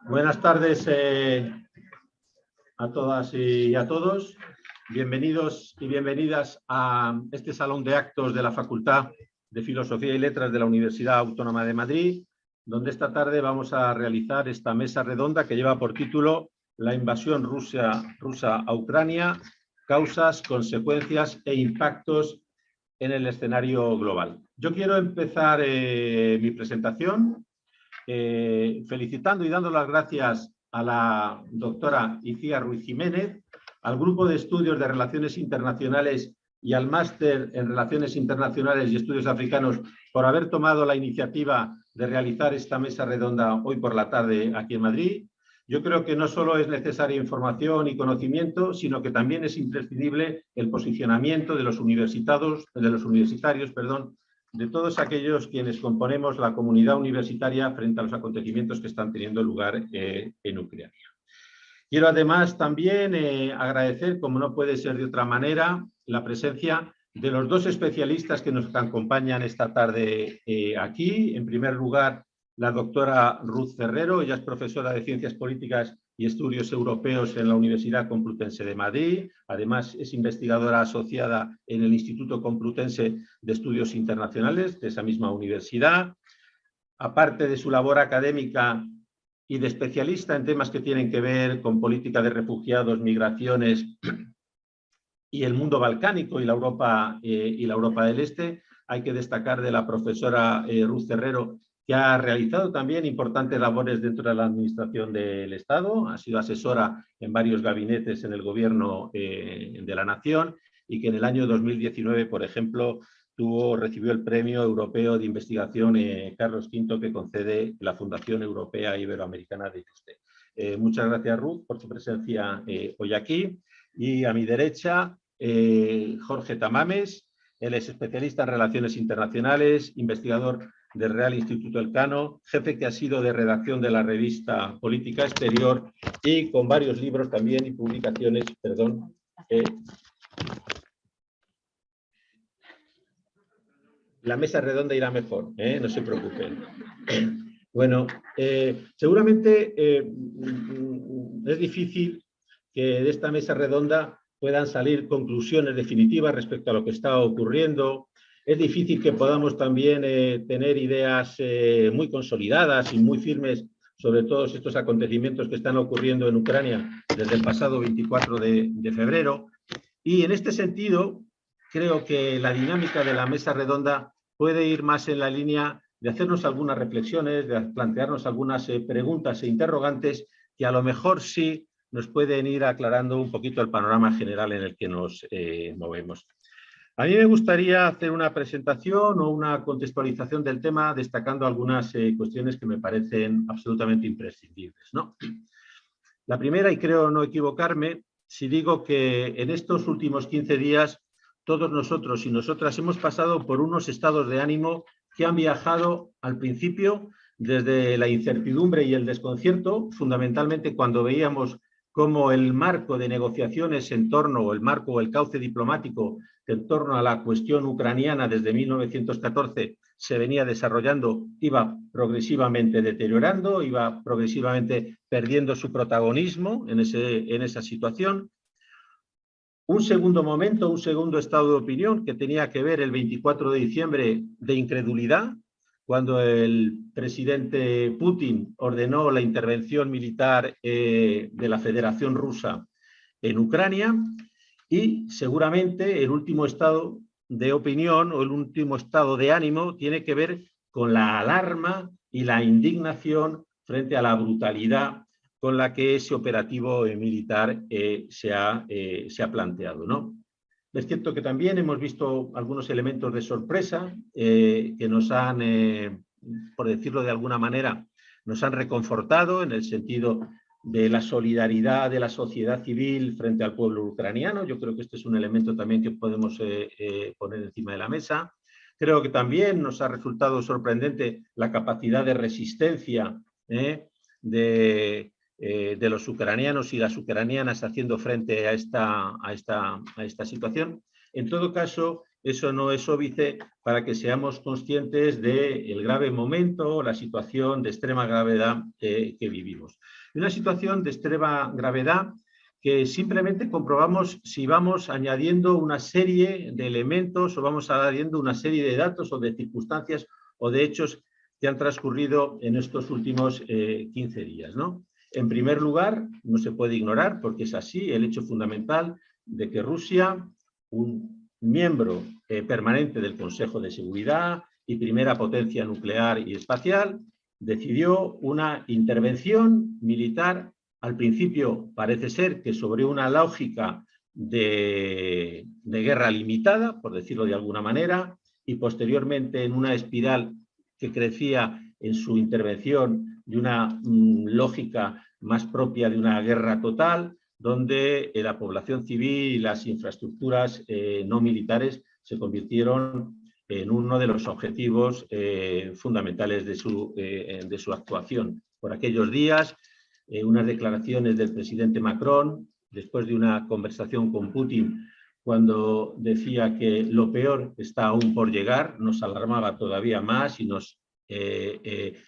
Buenas tardes a todas y a todos. Bienvenidos y bienvenidas a este salón de actos de la Facultad de Filosofía y Letras de la Universidad Autónoma de Madrid, donde esta tarde vamos a realizar esta mesa redonda que lleva por título La invasión rusa a Ucrania, causas, consecuencias e impactos en el escenario global. Yo quiero empezar mi presentación felicitando y dando las gracias a la doctora Icía Ruiz Jiménez, al Grupo de Estudios de Relaciones Internacionales y al Máster en Relaciones Internacionales y Estudios Africanos por haber tomado la iniciativa de realizar esta mesa redonda hoy por la tarde aquí en Madrid. Yo creo que no solo es necesaria información y conocimiento, sino que también es imprescindible el posicionamiento de los universitarios, de todos aquellos quienes componemos la comunidad universitaria frente a los acontecimientos que están teniendo lugar en Ucrania. Quiero además también agradecer, como no puede ser de otra manera, la presencia de los dos especialistas que nos acompañan esta tarde aquí. En primer lugar, la doctora Ruth Ferrero, ella es profesora de Ciencias Políticas y Estudios Europeos en la Universidad Complutense de Madrid. Además, es investigadora asociada en el Instituto Complutense de Estudios Internacionales de esa misma universidad. Aparte de su labor académica y de especialista en temas que tienen que ver con política de refugiados, migraciones y el mundo balcánico y la Europa del Este, hay que destacar de la profesora Ruth Ferrero, que ha realizado también importantes labores dentro de la Administración del Estado, ha sido asesora en varios gabinetes en el Gobierno de la Nación y que en el año 2019, por ejemplo, recibió el Premio Europeo de Investigación Carlos V que concede la Fundación Europea Iberoamericana de Juste. Muchas gracias, Ruth, por tu presencia hoy aquí. Y a mi derecha, Jorge Tamames, él es especialista en Relaciones Internacionales, investigador del Real Instituto Elcano, jefe que ha sido de redacción de la revista Política Exterior y con varios libros también y publicaciones, la mesa redonda irá mejor, no se preocupen. Bueno, seguramente es difícil que de esta mesa redonda puedan salir conclusiones definitivas respecto a lo que está ocurriendo. Es difícil que podamos también tener ideas muy consolidadas y muy firmes sobre todos estos acontecimientos que están ocurriendo en Ucrania desde el pasado 24 de febrero. Y en este sentido, creo que la dinámica de la mesa redonda puede ir más en la línea de hacernos algunas reflexiones, de plantearnos algunas preguntas e interrogantes que a lo mejor sí nos pueden ir aclarando un poquito el panorama general en el que nos movemos. A mí me gustaría hacer una presentación o una contextualización del tema destacando algunas cuestiones que me parecen absolutamente imprescindibles, ¿no? La primera, y creo no equivocarme, si digo que en estos últimos 15 días todos nosotros y nosotras hemos pasado por unos estados de ánimo que han viajado al principio desde la incertidumbre y el desconcierto, fundamentalmente cuando veíamos cómo el marco de negociaciones en torno, o el marco o el cauce diplomático en torno a la cuestión ucraniana desde 1914 se venía desarrollando, iba progresivamente deteriorando, iba progresivamente perdiendo su protagonismo en esa situación. Un segundo momento, un segundo estado de opinión que tenía que ver el 24 de diciembre de incredulidad, cuando el presidente Putin ordenó la intervención militar de la Federación Rusa en Ucrania, y seguramente el último estado de opinión o el último estado de ánimo tiene que ver con la alarma y la indignación frente a la brutalidad con la que ese operativo militar se ha planteado, ¿no? Es cierto que también hemos visto algunos elementos de sorpresa que nos han, por decirlo de alguna manera, nos han reconfortado en el sentido de la solidaridad de la sociedad civil frente al pueblo ucraniano. Yo creo que este es un elemento también que podemos poner encima de la mesa. Creo que también nos ha resultado sorprendente la capacidad de resistencia de los ucranianos y las ucranianas haciendo frente a esta situación. En todo caso, eso no es óbice para que seamos conscientes del grave momento, la situación de extrema gravedad que vivimos. Una situación de extrema gravedad que simplemente comprobamos si vamos añadiendo una serie de elementos o vamos añadiendo una serie de datos o de circunstancias o de hechos que han transcurrido en estos últimos 15 días, ¿no? En primer lugar, no se puede ignorar, porque es así, el hecho fundamental de que Rusia, un miembro permanente del Consejo de Seguridad y primera potencia nuclear y espacial, decidió una intervención militar. Al principio parece ser que sobre una lógica de guerra limitada, por decirlo de alguna manera, y posteriormente en una espiral que crecía en su intervención de una lógica más propia de una guerra total, donde la población civil y las infraestructuras no militares se convirtieron en uno de los objetivos fundamentales de su actuación. Por aquellos días, unas declaraciones del presidente Macron, después de una conversación con Putin, cuando decía que lo peor está aún por llegar, nos alarmaba todavía más y nos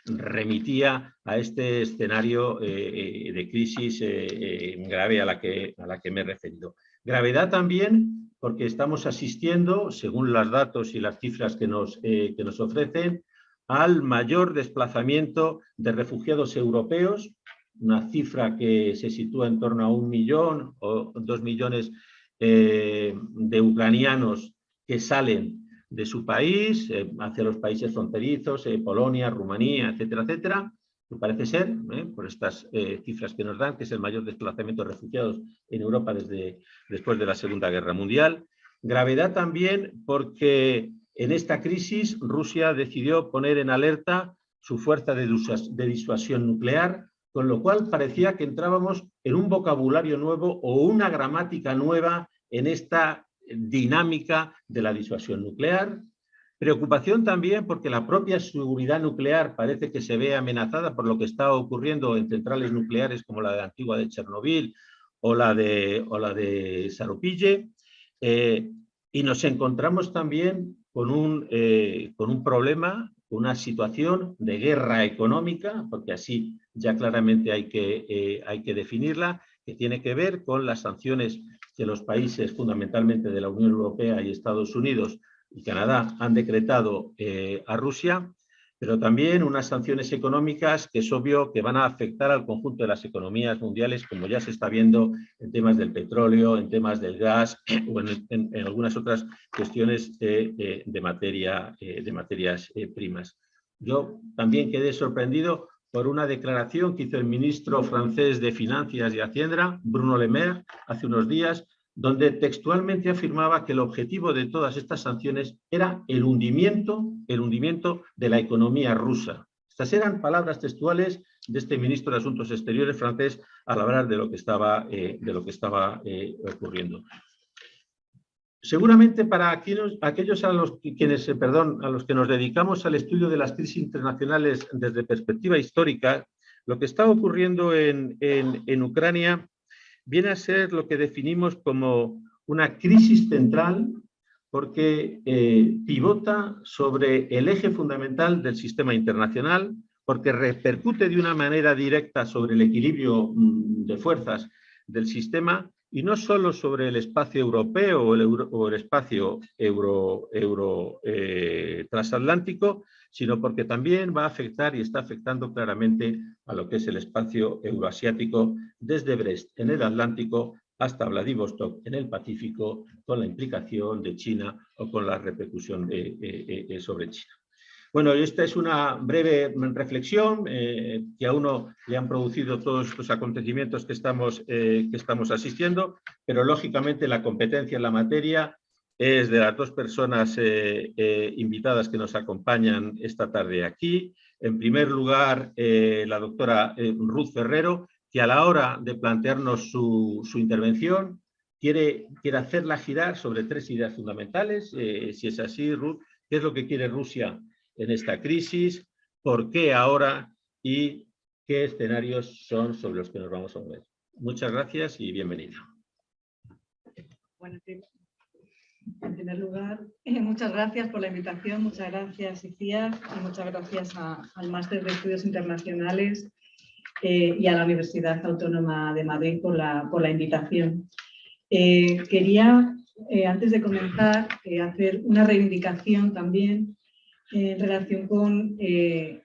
remitía a este escenario de crisis grave a la que me he referido. Gravedad también porque estamos asistiendo, según los datos y las cifras que nos ofrecen, al mayor desplazamiento de refugiados europeos, una cifra que se sitúa en torno a 1 millón o 2 millones de ucranianos que salen de su país hacia los países fronterizos, Polonia, Rumanía, etcétera, etcétera. Me parece ser, por estas cifras que nos dan, que es el mayor desplazamiento de refugiados en Europa después de la Segunda Guerra Mundial. Gravedad también porque en esta crisis Rusia decidió poner en alerta su fuerza de disuasión nuclear, con lo cual parecía que entrábamos en un vocabulario nuevo o una gramática nueva en esta dinámica de la disuasión nuclear. Preocupación también porque la propia seguridad nuclear parece que se ve amenazada por lo que está ocurriendo en centrales nucleares como la de Antigua de Chernobyl o la de Zaropille. Y nos encontramos también con un problema, una situación de guerra económica, porque así ya claramente hay que definirla, que tiene que ver con las sanciones que los países fundamentalmente de la Unión Europea y Estados Unidos y Canadá han decretado a Rusia, pero también unas sanciones económicas que es obvio que van a afectar al conjunto de las economías mundiales, como ya se está viendo en temas del petróleo, en temas del gas o en algunas otras cuestiones de materias primas. Yo también quedé sorprendido por una declaración que hizo el ministro francés de Finanzas y Hacienda, Bruno Le Maire, hace unos días, donde textualmente afirmaba que el objetivo de todas estas sanciones era el hundimiento de la economía rusa. Estas eran palabras textuales de este ministro de Asuntos Exteriores francés al hablar de lo que estaba ocurriendo. Seguramente para aquellos a los que nos dedicamos al estudio de las crisis internacionales desde perspectiva histórica, lo que está ocurriendo en Ucrania viene a ser lo que definimos como una crisis central porque pivota sobre el eje fundamental del sistema internacional, porque repercute de una manera directa sobre el equilibrio de fuerzas del sistema y no solo sobre el espacio europeo o el espacio transatlántico, sino porque también va a afectar y está afectando claramente a lo que es el espacio euroasiático desde Brest en el Atlántico hasta Vladivostok en el Pacífico, con la implicación de China o con la repercusión sobre China. Bueno, esta es una breve reflexión que a uno le han producido todos estos acontecimientos que estamos asistiendo, pero lógicamente la competencia en la materia es de las dos personas invitadas que nos acompañan esta tarde aquí. En primer lugar, la doctora Ruth Ferrero, que a la hora de plantearnos su intervención quiere hacerla girar sobre 3 ideas fundamentales. Si es así, Ruth, ¿qué es lo que quiere Rusia en esta crisis? ¿Por qué ahora? ¿Y qué escenarios son sobre los que nos vamos a mover? Muchas gracias y bienvenida. Bueno, En primer lugar, muchas gracias por la invitación, muchas gracias Icíar y muchas gracias al Máster de Estudios Internacionales y a la Universidad Autónoma de Madrid por la invitación. Quería, antes de comenzar, hacer una reivindicación también en relación con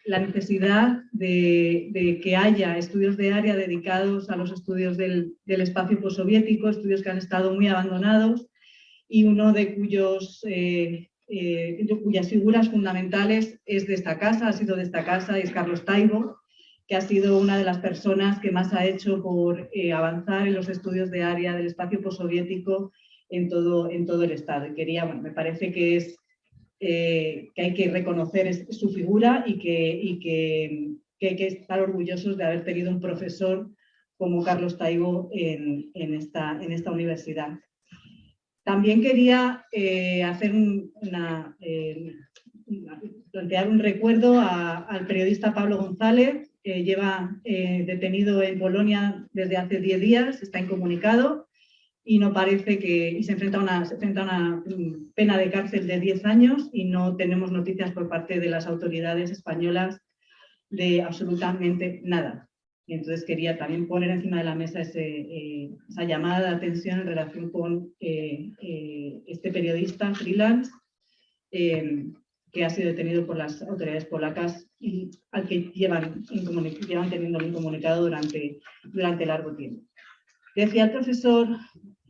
la necesidad de que haya estudios de área dedicados a los estudios del espacio postsoviético, estudios que han estado muy abandonados y uno de cuyas figuras fundamentales es de esta casa, ha sido de esta casa, es Carlos Taibo, que ha sido una de las personas que más ha hecho por avanzar en los estudios de área del espacio postsoviético en todo el Estado. Y quería, bueno, me parece que es que hay que reconocer su figura y que hay que estar orgullosos de haber tenido un profesor como Carlos Taibo en esta universidad. También quería plantear un recuerdo al periodista Pablo González, que lleva detenido en Polonia desde hace 10 días, está incomunicado y no parece y se enfrenta a una pena de cárcel de 10 años y no tenemos noticias por parte de las autoridades españolas de absolutamente nada. Y entonces quería también poner encima de la mesa esa llamada de atención en relación con este periodista freelance que ha sido detenido por las autoridades polacas y al que llevan teniendo incomunicado durante largo tiempo. Decía el profesor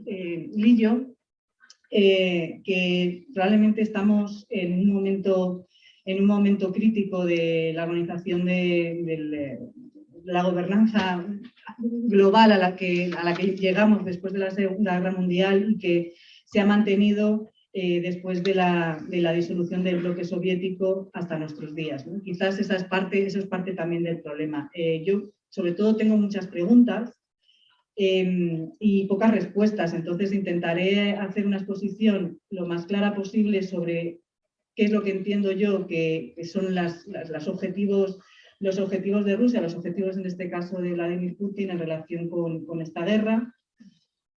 Lillo que probablemente estamos en un momento crítico de la organización de la gobernanza global a la que llegamos después de la Segunda Guerra Mundial y que se ha mantenido después de la disolución del bloque soviético hasta nuestros días, ¿no? Quizás eso es parte también del problema. Yo, sobre todo, tengo muchas preguntas y pocas respuestas, entonces intentaré hacer una exposición lo más clara posible sobre qué es lo que entiendo yo que son los objetivos de Rusia, los objetivos en este caso de Vladimir Putin en relación con esta guerra.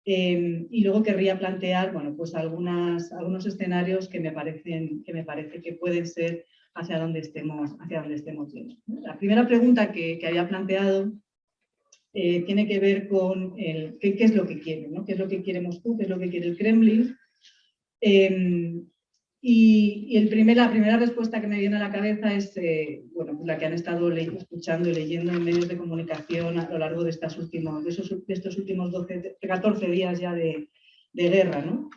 Y luego querría plantear, bueno, pues algunos escenarios que me parece que pueden ser hacia donde estemos yendo. La primera pregunta que había planteado tiene que ver con qué es lo que quiere, ¿no? ¿Qué es lo que quiere Moscú? ¿Qué es lo que quiere el Kremlin? Y la primera respuesta que me viene a la cabeza es bueno, la que han estado escuchando y leyendo en medios de comunicación a lo largo de estos últimos 14 días ya de guerra, ¿no?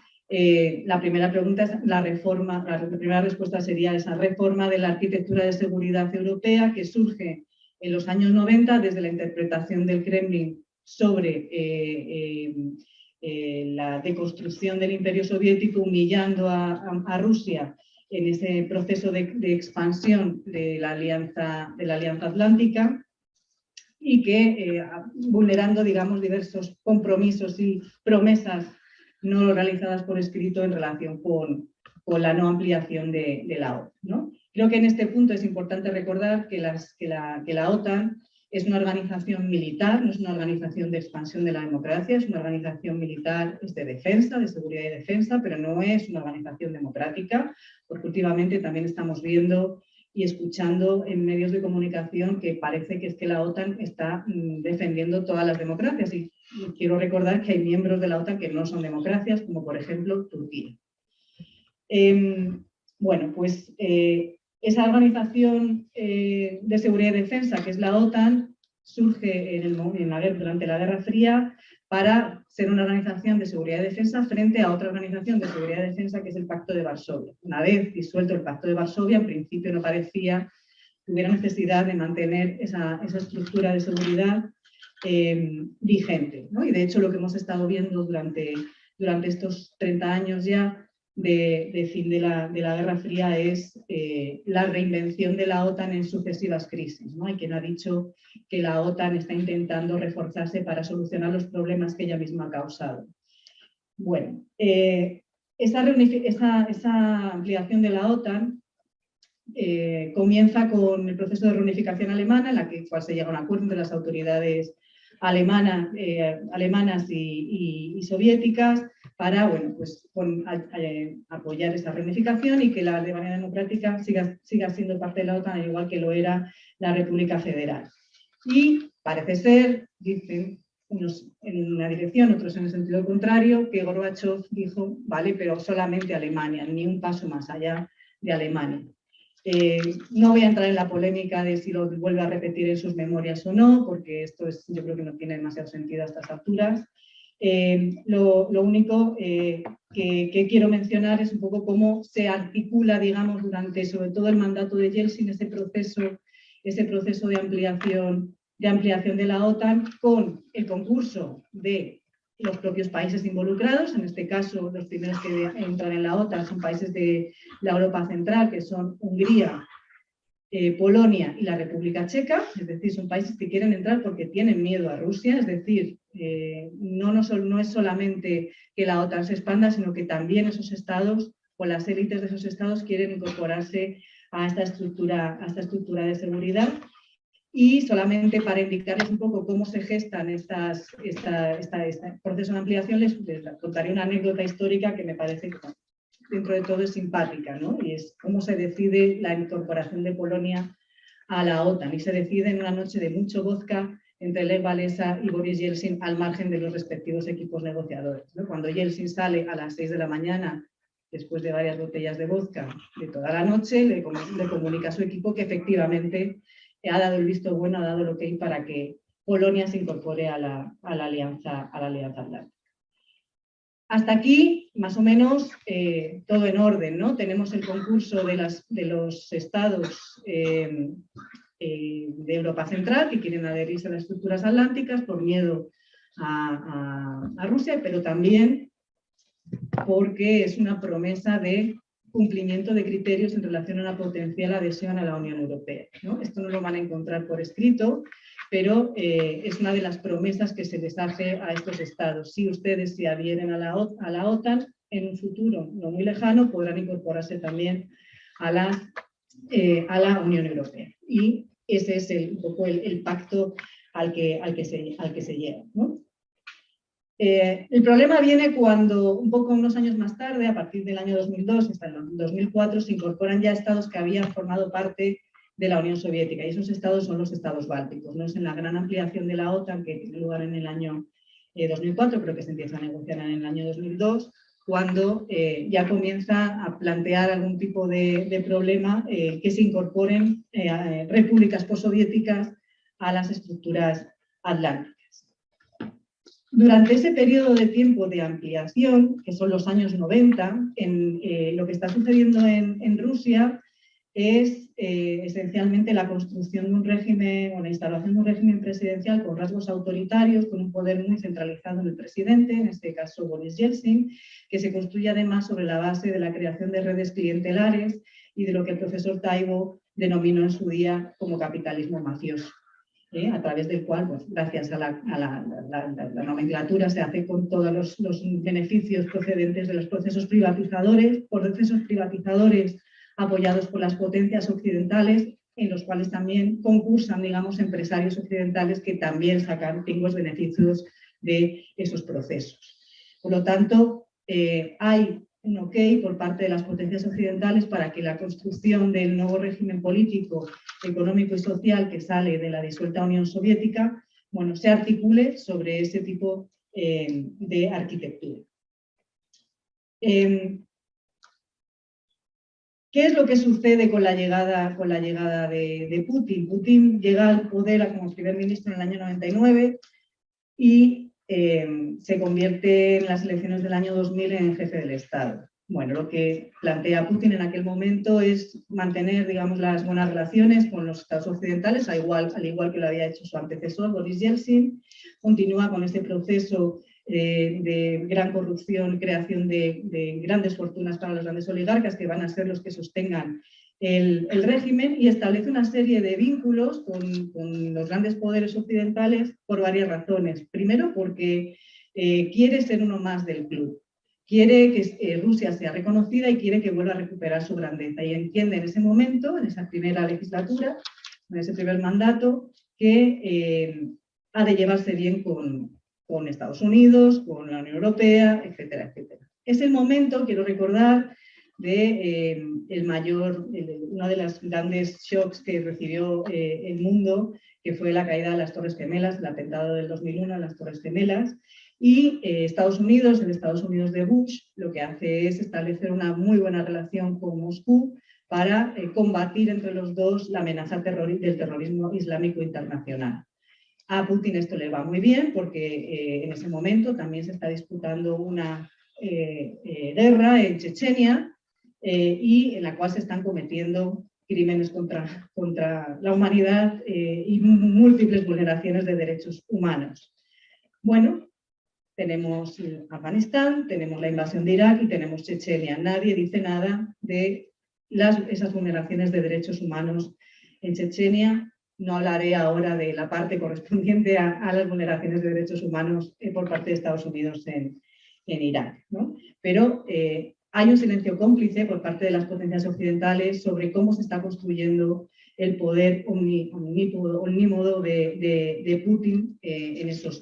La primera pregunta es la primera respuesta sería esa reforma de la arquitectura de seguridad europea que surge en los años 90 desde la interpretación del Kremlin sobre la deconstrucción del Imperio Soviético, humillando a Rusia en ese proceso de expansión de la Alianza Atlántica y que vulnerando, digamos, diversos compromisos y promesas no realizadas por escrito en relación con la no ampliación de la OTAN, ¿no? Creo que en este punto es importante recordar que la OTAN es una organización militar, no es una organización de expansión de la democracia, es una organización militar de defensa, de seguridad y defensa, pero no es una organización democrática, porque últimamente también estamos viendo y escuchando en medios de comunicación que parece que es que la OTAN está defendiendo todas las democracias. Y quiero recordar que hay miembros de la OTAN que no son democracias, como por ejemplo Turquía. Bueno, pues esa organización de seguridad y defensa, que es la OTAN, surge durante la Guerra Fría para ser una organización de seguridad y defensa frente a otra organización de seguridad y defensa que es el Pacto de Varsovia. Una vez disuelto el Pacto de Varsovia, en principio no parecía que hubiera necesidad de mantener esa estructura de seguridad vigente, ¿no? Y de hecho lo que hemos estado viendo durante estos 30 años ya de fin de la Guerra Fría es la reinvención de la OTAN en sucesivas crisis, ¿no? Hay quien ha dicho que la OTAN está intentando reforzarse para solucionar los problemas que ella misma ha causado. Bueno, esa ampliación de la OTAN comienza con el proceso de reunificación alemana, en la cual se llega a un acuerdo entre las autoridades alemanas y soviéticas para bueno, pues, apoyar esa reunificación y que la Alemania democrática siga siendo parte de la OTAN, al igual que lo era la República Federal. Y parece ser, dicen unos en una dirección, otros en el sentido contrario, que Gorbachov dijo, vale, pero solamente Alemania, ni un paso más allá de Alemania. No voy a entrar en la polémica de si lo vuelve a repetir en sus memorias o no, porque esto yo creo que no tiene demasiado sentido a estas alturas. Lo único que quiero mencionar es un poco cómo se articula, digamos, durante sobre todo el mandato de Yeltsin, ese proceso de ampliación de la OTAN con el concurso de los propios países involucrados. En este caso, los primeros que entran en la OTAN son países de la Europa Central, que son Hungría, Polonia y la República Checa, es decir, son países que quieren entrar porque tienen miedo a Rusia, es decir, no es solamente que la OTAN se expanda, sino que también esos estados o las élites de esos estados quieren incorporarse a esta estructura de seguridad. Y solamente para indicarles un poco cómo se gestan este proceso de ampliación, les contaré una anécdota histórica que me parece que dentro de todo es simpática, ¿no? Y es cómo se decide la incorporación de Polonia a la OTAN. Y se decide en una noche de mucho vodka entre Lech Walesa y Boris Yeltsin al margen de los respectivos equipos negociadores, ¿no? Cuando Yeltsin sale a las 6 de la mañana, después de varias botellas de vodka de toda la noche, le comunica a su equipo que efectivamente ha dado el visto bueno, ha dado el ok para que Polonia se incorpore a la Alianza Atlántica. Hasta aquí, más o menos, todo en orden, ¿no? Tenemos el concurso de los estados de Europa Central que quieren adherirse a las estructuras atlánticas por miedo a Rusia, pero también porque es una promesa de cumplimiento de criterios en relación a una potencial adhesión a la Unión Europea, ¿no? Esto no lo van a encontrar por escrito, pero es una de las promesas que se les hace a estos estados. Si ustedes se adhieren a la OTAN, en un futuro no muy lejano podrán incorporarse también a la Unión Europea. Y ese es un poco el pacto al que se llega, ¿no? El problema viene cuando, unos años más tarde, a partir del año 2002 hasta el 2004, se incorporan ya estados que habían formado parte de la Unión Soviética, y esos estados son los estados bálticos, ¿no? Es en la gran ampliación de la OTAN, que tiene lugar en el año 2004, pero que se empieza a negociar en el año 2002, cuando ya comienza a plantear algún tipo de problema que se incorporen repúblicas postsoviéticas a las estructuras atlánticas. Durante ese periodo de tiempo de ampliación, que son los años 90, lo que está sucediendo en Rusia es esencialmente la construcción de un régimen o la instalación de un régimen presidencial con rasgos autoritarios, con un poder muy centralizado en el presidente, en este caso Boris Yeltsin, que se construye además sobre la base de la creación de redes clientelares y de lo que el profesor Taibo denominó en su día como capitalismo mafioso. A través del cual, pues, gracias a la nomenclatura, se hace con todos los beneficios procedentes de los procesos privatizadores apoyados por las potencias occidentales, en los cuales también concursan, digamos, empresarios occidentales que también sacan los beneficios de esos procesos. Por lo tanto, hay un ok por parte de las potencias occidentales para que la construcción del nuevo régimen político, económico y social que sale de la disuelta Unión Soviética, bueno, se articule sobre ese tipo de arquitectura. ¿Qué es lo que sucede con la llegada de Putin? Putin llega al poder como primer ministro en el año 99 y se convierte en las elecciones del año 2000 en jefe del Estado. Bueno, lo que plantea Putin en aquel momento es mantener, digamos, las buenas relaciones con los estados occidentales, al igual que lo había hecho su antecesor, Boris Yeltsin. Continúa con este proceso de gran corrupción, creación de grandes fortunas para los grandes oligarcas, que van a ser los que sostengan el régimen, y establece una serie de vínculos con los grandes poderes occidentales por varias razones. Primero, porque quiere ser uno más del club. Quiere que Rusia sea reconocida y quiere que vuelva a recuperar su grandeza. Y entiende en ese momento, en esa primera legislatura, en ese primer mandato, que ha de llevarse bien con Estados Unidos, con la Unión Europea, etcétera, etcétera. Es el momento, quiero recordar, de uno de los grandes shocks que recibió el mundo, que fue la caída de las Torres Gemelas, el atentado del 2001 a las Torres Gemelas, y Estados Unidos, el Estados Unidos de Bush, lo que hace es establecer una muy buena relación con Moscú para combatir entre los dos la amenaza del terrorismo islámico internacional. A Putin esto le va muy bien porque en ese momento también se está disputando una guerra en Chechenia y en la cual se están cometiendo crímenes contra la humanidad y múltiples vulneraciones de derechos humanos. Bueno, tenemos Afganistán, tenemos la invasión de Irak y tenemos Chechenia. Nadie dice nada de esas vulneraciones de derechos humanos en Chechenia. No hablaré ahora de la parte correspondiente a las vulneraciones de derechos humanos por parte de Estados Unidos en Irak, ¿no? Pero hay un silencio cómplice por parte de las potencias occidentales sobre cómo se está construyendo el poder omnímodo de Putin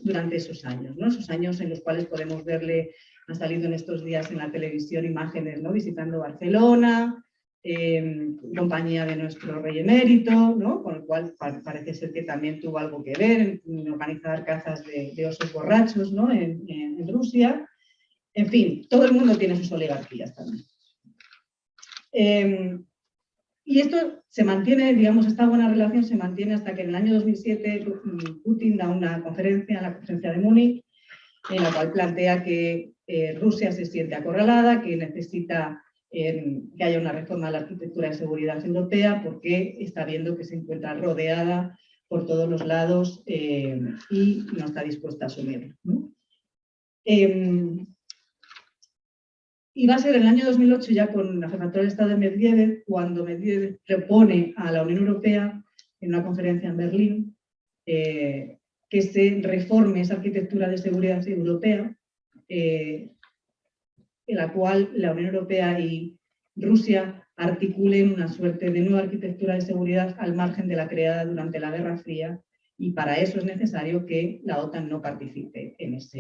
durante esos años, ¿no? Esos años en los cuales podemos verle, han salido en estos días en la televisión imágenes, ¿no? Visitando Barcelona, compañía de nuestro rey emérito, ¿no? Con el cual parece ser que también tuvo algo que ver en organizar cazas de osos borrachos, ¿no? en Rusia. En fin, todo el mundo tiene sus oligarquías también. Y esto se mantiene, digamos, esta buena relación se mantiene hasta que en el año 2007 Putin da una conferencia, la conferencia de Múnich, en la cual plantea que Rusia se siente acorralada, que necesita que haya una reforma de la arquitectura de seguridad europea porque está viendo que se encuentra rodeada por todos los lados y no está dispuesta a asumirlo, ¿no? Y va a ser en el año 2008, ya con la jefatura del Estado de Medvedev, cuando Medvedev propone a la Unión Europea, en una conferencia en Berlín, que se reforme esa arquitectura de seguridad europea, en la cual la Unión Europea y Rusia articulen una suerte de nueva arquitectura de seguridad al margen de la creada durante la Guerra Fría, y para eso es necesario que la OTAN no participe en esta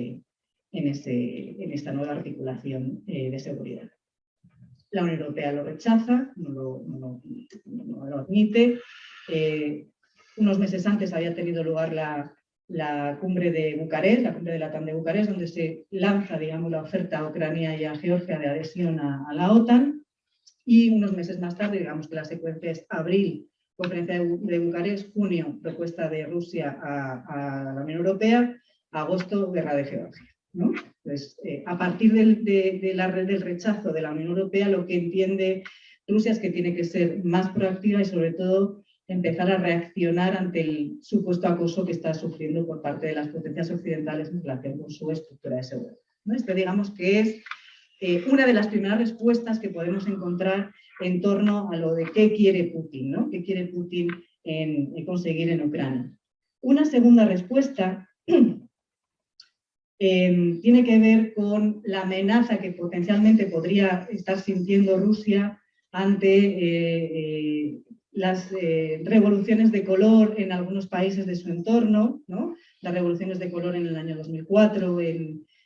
nueva articulación de seguridad. La Unión Europea lo rechaza, no lo admite. Unos meses antes había tenido lugar la cumbre de Bucarest, la cumbre de la OTAN de Bucarest, donde se lanza, digamos, la oferta a Ucrania y a Georgia de adhesión a la OTAN, y unos meses más tarde, digamos que la secuencia es abril, conferencia de Bucarest, junio, propuesta de Rusia a la Unión Europea, agosto, guerra de Georgia, ¿no? Pues, a partir del rechazo de la Unión Europea, lo que entiende Rusia es que tiene que ser más proactiva y, sobre todo, empezar a reaccionar ante el supuesto acoso que está sufriendo por parte de las potencias occidentales en relación con su estructura de seguridad, ¿no? Este, digamos, que es una de las primeras respuestas que podemos encontrar en torno a lo de qué quiere Putin, ¿no? ¿Qué quiere Putin conseguir en Ucrania? Una segunda respuesta tiene que ver con la amenaza que potencialmente podría estar sintiendo Rusia ante las revoluciones de color en algunos países de su entorno, ¿no? Las revoluciones de color en el año 2004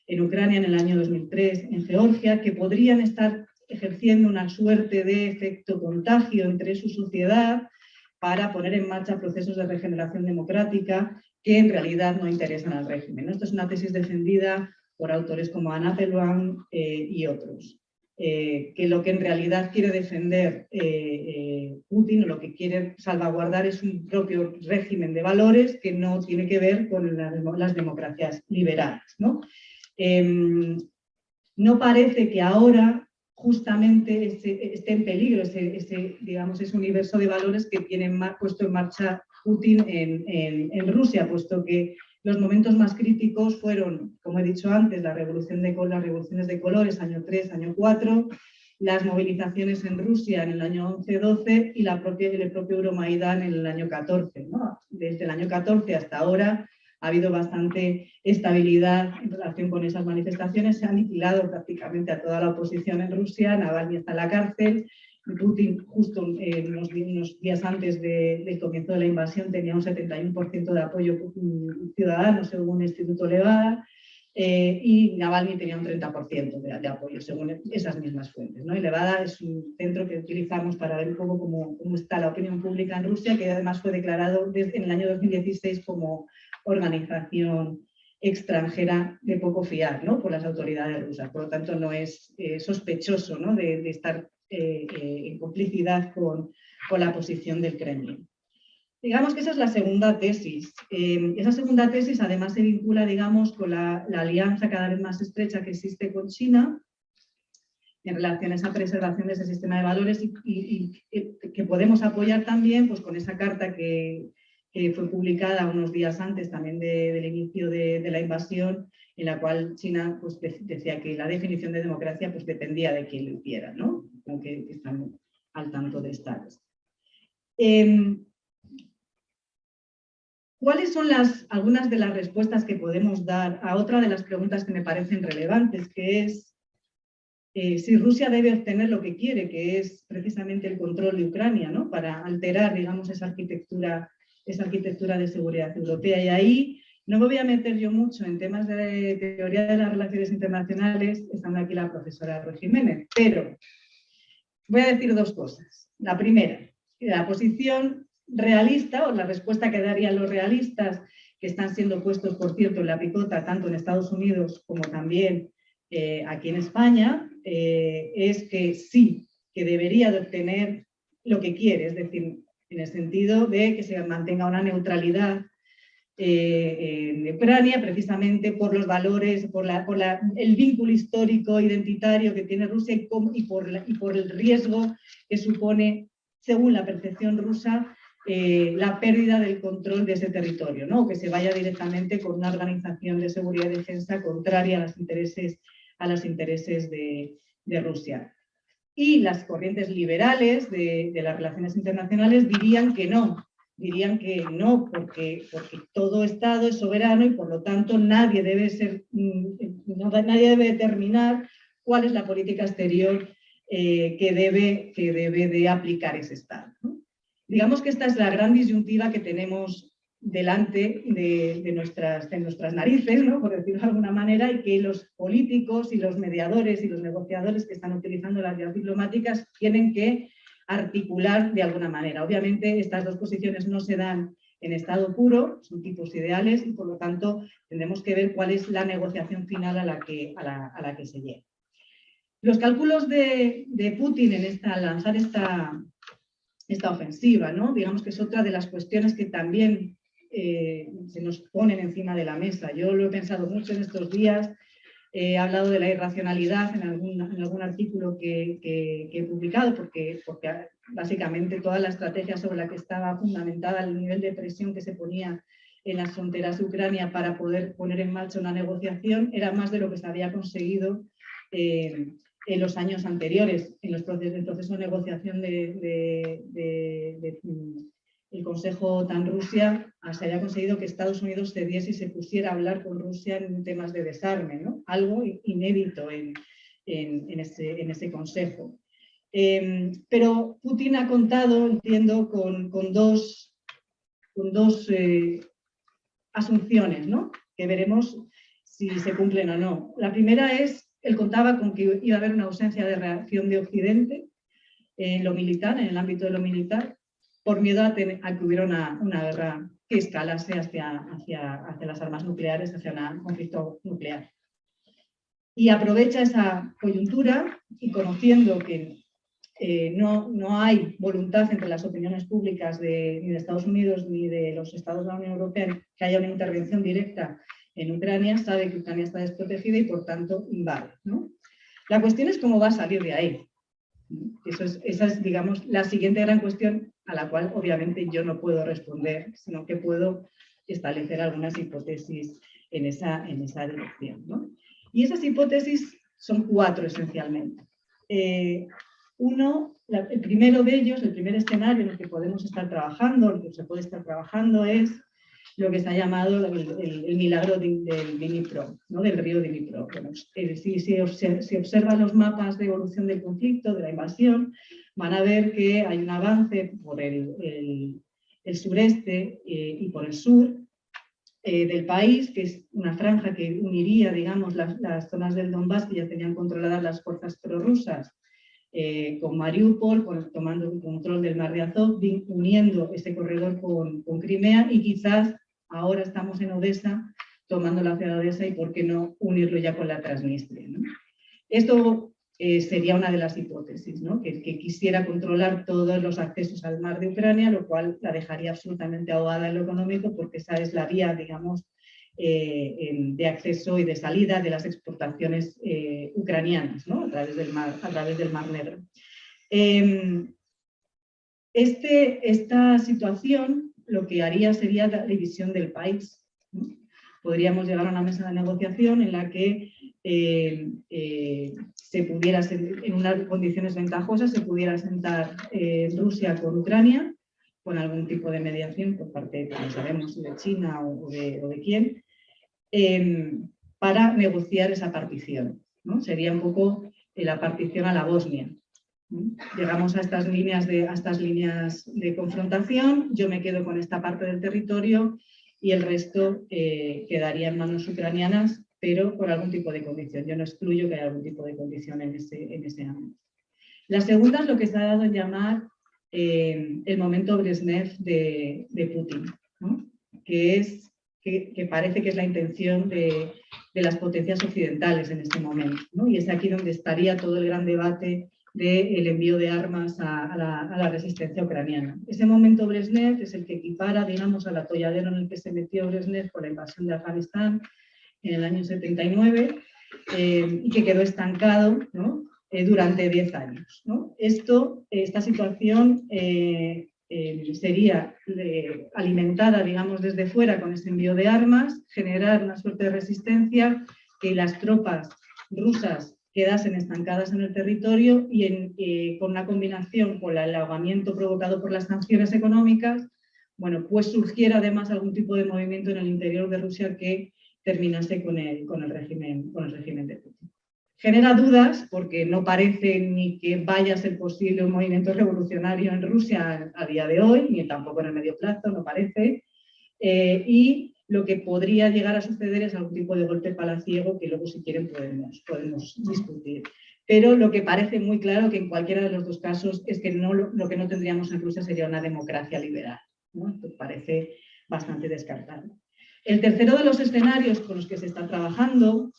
en Ucrania, en el año 2003 en Georgia, que podrían estar ejerciendo una suerte de efecto contagio entre su sociedad para poner en marcha procesos de regeneración democrática que en realidad no interesan al régimen. Esto es una tesis defendida por autores como Anna Applebaum y otros, que lo que en realidad quiere defender Putin, o lo que quiere salvaguardar, es un propio régimen de valores que no tiene que ver con las democracias liberales, ¿no? No parece que ahora justamente esté en peligro digamos, ese universo de valores que tiene puesto en marcha Putin en Rusia, puesto que los momentos más críticos fueron, como he dicho antes, las revoluciones de colores, año 3, año 4, las movilizaciones en Rusia en el año 11-12 y el propio Euromaidán en el año 14, ¿no? Desde el año 14 hasta ahora ha habido bastante estabilidad en relación con esas manifestaciones. Se ha aniquilado prácticamente a toda la oposición en Rusia. Navalny está en la cárcel Putin, justo unos días antes del comienzo de la invasión, tenía un 71% de apoyo ciudadano, según el Instituto Levada, y Navalny tenía un 30% de apoyo, según esas mismas fuentes, ¿no? Y Levada es un centro que utilizamos para ver un poco cómo está la opinión pública en Rusia, que además fue declarado en el año 2016 como organización extranjera de poco fiar, ¿no?, por las autoridades rusas. Por lo tanto, no es sospechoso, ¿no?, de estar en complicidad con la posición del Kremlin. Digamos que esa es la segunda tesis. Esa segunda tesis además se vincula, digamos, con la alianza cada vez más estrecha que existe con China en relación a esa preservación de ese sistema de valores y que podemos apoyar también, pues, con esa carta que fue publicada unos días antes también del inicio de la invasión, en la cual China, pues, decía que la definición de democracia, pues, dependía de quién lo hiciera, ¿no? Como que están al tanto de estas. ¿Cuáles son algunas de las respuestas que podemos dar a otra de las preguntas que me parecen relevantes, que es si Rusia debe obtener lo que quiere, que es precisamente el control de Ucrania, ¿no?, para alterar, digamos, esa arquitectura de seguridad europea? Y ahí no me voy a meter yo mucho en temas de teoría de las relaciones internacionales, estando aquí la profesora Roy Jiménez, pero voy a decir dos cosas. La primera, la posición realista, o la respuesta que darían los realistas, que están siendo puestos, por cierto, en la picota, tanto en Estados Unidos como también aquí en España, es que sí, que debería de obtener lo que quiere, es decir, en el sentido de que se mantenga una neutralidad en Ucrania, precisamente por los valores, por el vínculo histórico identitario que tiene Rusia y por el riesgo que supone, según la percepción rusa, la pérdida del control de ese territorio, ¿no?, que se vaya directamente con una organización de seguridad y defensa contraria a los intereses de Rusia. Y las corrientes liberales de las relaciones internacionales dirían que no, porque todo Estado es soberano y por lo tanto nadie debe determinar cuál es la política exterior que debe de aplicar ese Estado, ¿no? Digamos que esta es la gran disyuntiva que tenemos delante de nuestras narices, ¿no?, por decirlo de alguna manera, y que los políticos y los mediadores y los negociadores que están utilizando las vías diplomáticas tienen que articular de alguna manera. Obviamente estas dos posiciones no se dan en estado puro, son tipos ideales y por lo tanto tendremos que ver cuál es la negociación final a la que se llega. Los cálculos de Putin al lanzar esta ofensiva, ¿no?, digamos que es otra de las cuestiones que también se nos ponen encima de la mesa. Yo lo he pensado mucho en estos días, he hablado de la irracionalidad en algún artículo que he publicado, porque básicamente toda la estrategia sobre la que estaba fundamentada el nivel de presión que se ponía en las fronteras de Ucrania para poder poner en marcha una negociación era más de lo que se había conseguido en los años anteriores, en el proceso de negociación el Consejo OTAN-Rusia, se había conseguido que Estados Unidos cediese y se pusiera a hablar con Rusia en temas de desarme, ¿no?, algo inédito en ese Consejo. Pero Putin ha contado, entiendo, con dos asunciones, ¿no?, que veremos si se cumplen o no. La primera es, él contaba con que iba a haber una ausencia de reacción de Occidente en lo militar, en el ámbito de lo militar, por miedo a que hubiera una guerra que escalase hacia las armas nucleares, hacia un conflicto nuclear. Y aprovecha esa coyuntura y conociendo que no hay voluntad entre las opiniones públicas ni de Estados Unidos ni de los estados de la Unión Europea que haya una intervención directa en Ucrania, sabe que Ucrania está desprotegida y por tanto invade, ¿no? La cuestión es cómo va a salir de ahí. Esa es, digamos, la siguiente gran cuestión a la cual obviamente yo no puedo responder, sino que puedo establecer algunas hipótesis en esa dirección, ¿no? Y esas hipótesis son 4 esencialmente. El primero de ellos, el primer escenario en el que podemos estar trabajando, en el que se puede estar trabajando, es lo que se ha llamado el milagro del Dnipro, ¿no?, del río Dnipro. Bueno, si observan los mapas de evolución del conflicto, de la invasión, van a ver que hay un avance por el sureste y por el sur del país, que es una franja que uniría, digamos, las zonas del Donbass que ya tenían controladas las fuerzas prorrusas con Mariupol, tomando el control del mar de Azov, uniendo ese corredor con Crimea, y quizás ahora estamos en Odessa, tomando la ciudad de Odessa, y por qué no unirlo ya con la Transnistria, ¿no? Esto sería una de las hipótesis, ¿no? que quisiera controlar todos los accesos al mar de Ucrania, lo cual la dejaría absolutamente ahogada en lo económico, porque esa es la vía, digamos, de acceso y de salida de las exportaciones ucranianas, ¿no? a través del Mar Negro. Esta situación lo que haría sería la división del país, ¿no? Podríamos llegar a una mesa de negociación en la que se pudiera, en unas condiciones ventajosas, se pudiera sentar Rusia con Ucrania, con algún tipo de mediación por parte, no sabemos si de China o de quién, para negociar esa partición, ¿no? Sería un poco la partición a la Bosnia. Llegamos a estas líneas de confrontación, yo me quedo con esta parte del territorio y el resto quedaría en manos ucranianas, pero por algún tipo de condición. Yo no excluyo que haya algún tipo de condición en ese ámbito. La segunda es lo que se ha dado en llamar el momento Brezhnev de Putin, ¿no? que parece que es la intención de las potencias occidentales en este momento, ¿no? Y es aquí donde estaría todo el gran debate del envío de armas a la resistencia ucraniana. Ese momento Brezhnev es el que equipara, digamos, al atolladero en el que se metió Brezhnev por la invasión de Afganistán en el año 79 y que quedó estancado, ¿no? Durante 10 años, ¿no? Esta situación sería alimentada, digamos, desde fuera con ese envío de armas, generar una suerte de resistencia, que las tropas rusas quedasen estancadas en el territorio y con una combinación con el ahogamiento provocado por las sanciones económicas, bueno, pues surgiera además algún tipo de movimiento en el interior de Rusia que terminase con el régimen de Putin. Genera dudas porque no parece ni que vaya a ser posible un movimiento revolucionario en Rusia a día de hoy, ni tampoco en el medio plazo, no parece, y lo que podría llegar a suceder es algún tipo de golpe palaciego que luego, si quieren, podemos discutir. Pero lo que parece muy claro que en cualquiera de los dos casos es que lo que no tendríamos en Rusia sería una democracia liberal, ¿no? Esto parece bastante descartable. El tercero de los escenarios con los que se está trabajando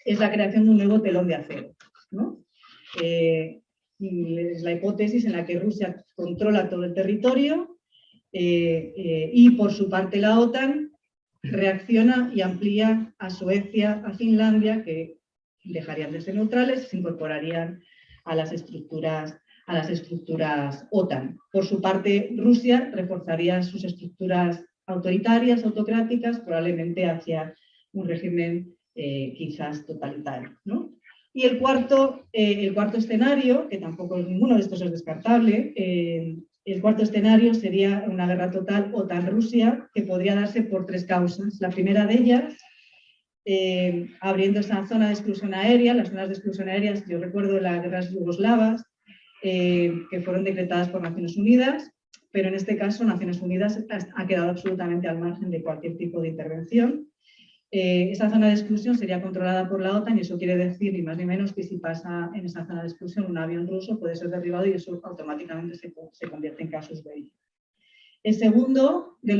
es la creación de un nuevo telón de acero, ¿no? Es la hipótesis en la que Rusia controla todo el territorio y, por su parte, la OTAN reacciona y amplía a Suecia, a Finlandia, que dejarían de ser neutrales y se incorporarían a las estructuras OTAN. Por su parte, Rusia reforzaría sus estructuras autoritarias, autocráticas, probablemente hacia un régimen quizás totalitario, ¿no? Y el cuarto escenario, que tampoco ninguno de estos es descartable, el cuarto escenario sería una guerra total OTAN-Rusia, que podría darse por 3 causas. La primera de ellas, abriendo esa zona de exclusión aérea. Las zonas de exclusión aéreas, yo recuerdo las guerras yugoslavas, que fueron decretadas por Naciones Unidas, pero en este caso Naciones Unidas ha quedado absolutamente al margen de cualquier tipo de intervención. Esa zona de exclusión sería controlada por la OTAN y eso quiere decir, ni más ni menos, que si pasa en esa zona de exclusión un avión ruso puede ser derribado y eso automáticamente se convierte en casus belli. El segundo de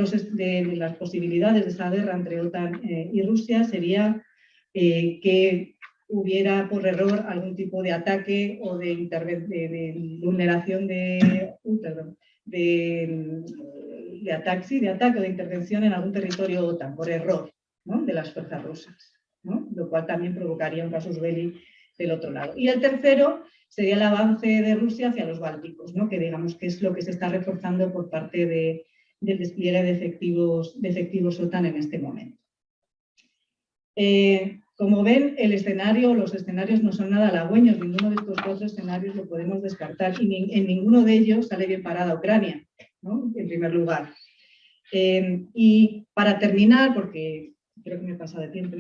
las posibilidades de esa guerra entre OTAN y Rusia sería que hubiera por error algún tipo de ataque o de vulneración de ataque o de intervención en algún territorio OTAN, por error, ¿no? De las fuerzas rusas, ¿no? Lo cual también provocaría un casus belli del otro lado. Y el tercero sería el avance de Rusia hacia los Bálticos, ¿no? Que digamos que es lo que se está reforzando por parte del despliegue de efectivos OTAN en este momento. Como ven, los escenarios no son nada halagüeños. Ninguno de estos 4 escenarios lo podemos descartar y en ninguno de ellos sale bien parada Ucrania, ¿no? En primer lugar. Y para terminar, porque creo que me he pasado de tiempo,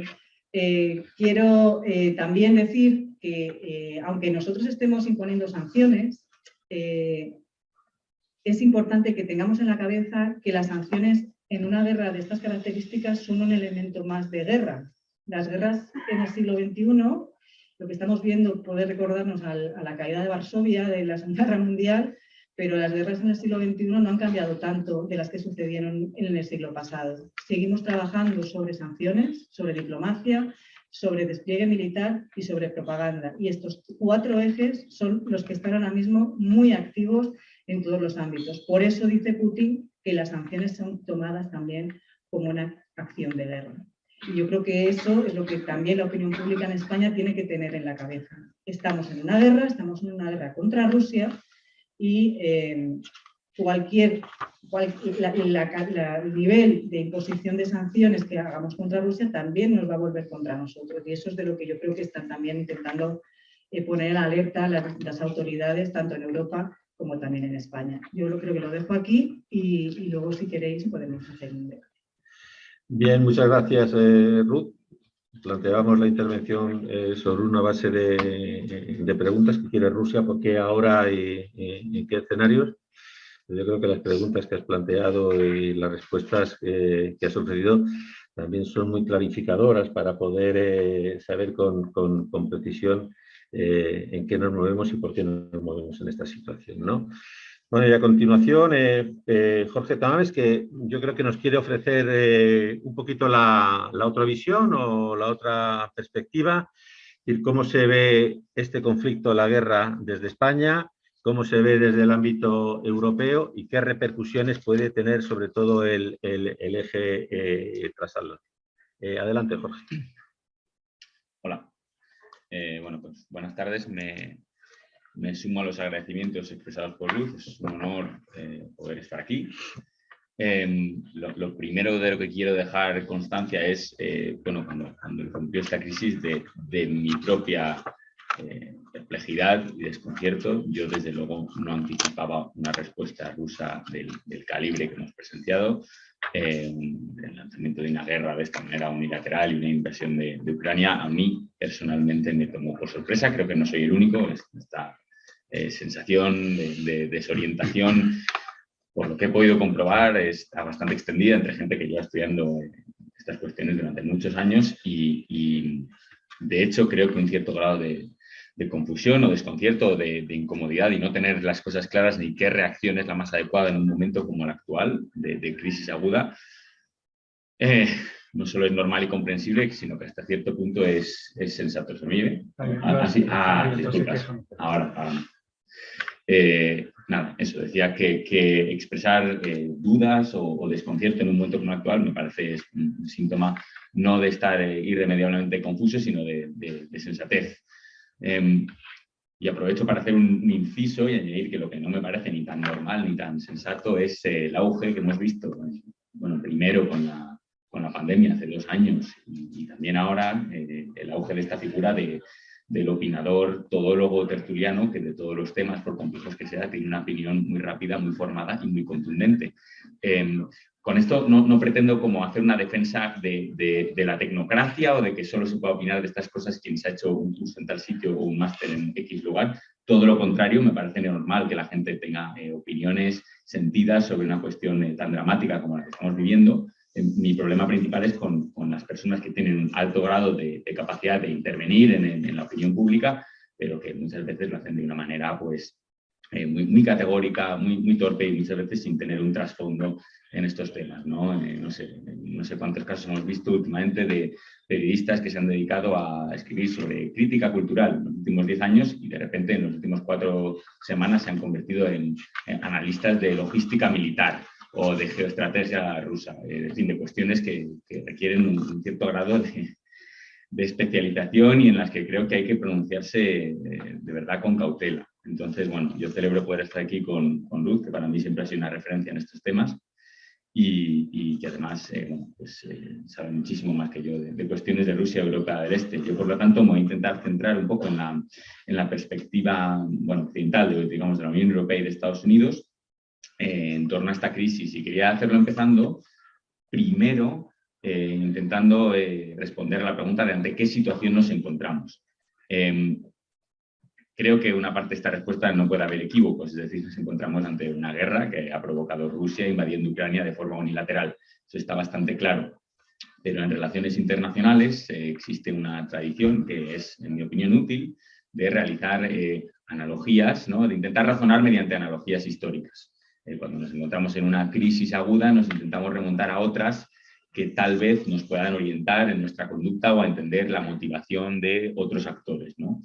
quiero también decir que aunque nosotros estemos imponiendo sanciones, es importante que tengamos en la cabeza que las sanciones en una guerra de estas características son un elemento más de guerra. Las guerras en el siglo XXI, lo que estamos viendo puede recordarnos a la caída de Varsovia, de la Segunda Guerra Mundial, pero las guerras en el siglo XXI no han cambiado tanto de las que sucedieron en el siglo pasado. Seguimos trabajando sobre sanciones, sobre diplomacia, sobre despliegue militar y sobre propaganda. Y estos 4 ejes son los que están ahora mismo muy activos en todos los ámbitos. Por eso dice Putin que las sanciones son tomadas también como una acción de guerra. Y yo creo que eso es lo que también la opinión pública en España tiene que tener en la cabeza. Estamos en una guerra contra Rusia y el nivel de imposición de sanciones que hagamos contra Rusia también nos va a volver contra nosotros. Y eso es de lo que yo creo que están también intentando poner en alerta las autoridades, tanto en Europa como también en España. Yo creo que lo dejo aquí y luego, si queréis, podemos hacer un debate. Bien, muchas gracias, Ruth. Planteábamos la intervención sobre una base de preguntas que quiere Rusia, por qué ahora y en qué escenarios. Yo creo que las preguntas que has planteado y las respuestas que has ofrecido también son muy clarificadoras para poder saber con precisión en qué nos movemos y por qué nos movemos en esta situación, ¿no? Bueno, y a continuación, Jorge Tamames, que yo creo que nos quiere ofrecer un poquito la otra visión o la otra perspectiva, es decir, cómo se ve este conflicto, la guerra, desde España, cómo se ve desde el ámbito europeo y qué repercusiones puede tener sobre todo el eje transatlántico. Adelante, Jorge. Hola. Bueno, pues buenas tardes. Me sumo a los agradecimientos expresados por Luz. Es un honor poder estar aquí. Lo primero de lo que quiero dejar constancia es, bueno, cuando irrumpió esta crisis de mi propia perplejidad y desconcierto, yo desde luego no anticipaba una respuesta rusa del calibre que hemos presenciado, el lanzamiento de una guerra de esta manera unilateral y una invasión de Ucrania. A mí personalmente me tomó por sorpresa, creo que no soy el único, esta sensación de desorientación, por lo que he podido comprobar, está bastante extendida entre gente que lleva estudiando estas cuestiones durante muchos años y de hecho creo que un cierto grado de confusión o desconcierto o de incomodidad y no tener las cosas claras ni qué reacción es la más adecuada en un momento como el actual de crisis aguda, no solo es normal y comprensible, sino que hasta cierto punto es sensato. ¿Se me oye? Disculpas. Ahora. Nada, eso, decía que expresar dudas o desconcierto en un momento como el actual me parece un síntoma no de estar irremediablemente confuso, sino de sensatez. Y aprovecho para hacer un inciso y añadir que lo que no me parece ni tan normal ni tan sensato es el auge que hemos visto, bueno, primero con la pandemia hace 2 años y también ahora el auge de esta figura del opinador todólogo tertuliano que de todos los temas, por complejos que sea, tiene una opinión muy rápida, muy formada y muy contundente. Con esto no pretendo como hacer una defensa de la tecnocracia o de que solo se pueda opinar de estas cosas quien se ha hecho un curso en tal sitio o un máster en X lugar. Todo lo contrario, me parece normal que la gente tenga opiniones sentidas sobre una cuestión tan dramática como la que estamos viviendo. Mi problema principal es con las personas que tienen un alto grado de capacidad de intervenir en la opinión pública, pero que muchas veces lo hacen de una manera pues, muy categórica, muy torpe y muchas veces sin tener un trasfondo en estos temas, ¿no? No sé cuántos casos hemos visto últimamente de periodistas que se han dedicado a escribir sobre crítica cultural en los últimos 10 años y de repente en las últimas 4 semanas se han convertido en analistas de logística militar o de geoestrategia rusa, en fin, de cuestiones que requieren un cierto grado de especialización y en las que creo que hay que pronunciarse de verdad con cautela. Entonces, bueno, yo celebro poder estar aquí con Luz, que para mí siempre ha sido una referencia en estos temas y que además sabe muchísimo más que yo de cuestiones de Rusia y Europa del Este. Yo, por lo tanto, me voy a intentar centrar un poco en la perspectiva occidental, digamos, de la Unión Europea y de Estados Unidos en torno a esta crisis. Y quería hacerlo empezando primero intentando responder a la pregunta de ante qué situación nos encontramos. creo que una parte de esta respuesta no puede haber equívocos, es decir, nos encontramos ante una guerra que ha provocado Rusia invadiendo Ucrania de forma unilateral. Eso está bastante claro. Pero en relaciones internacionales existe una tradición que es, en mi opinión, útil de realizar analogías, ¿no? De intentar razonar mediante analogías históricas. Cuando nos encontramos en una crisis aguda, nos intentamos remontar a otras que tal vez nos puedan orientar en nuestra conducta o a entender la motivación de otros actores, ¿no?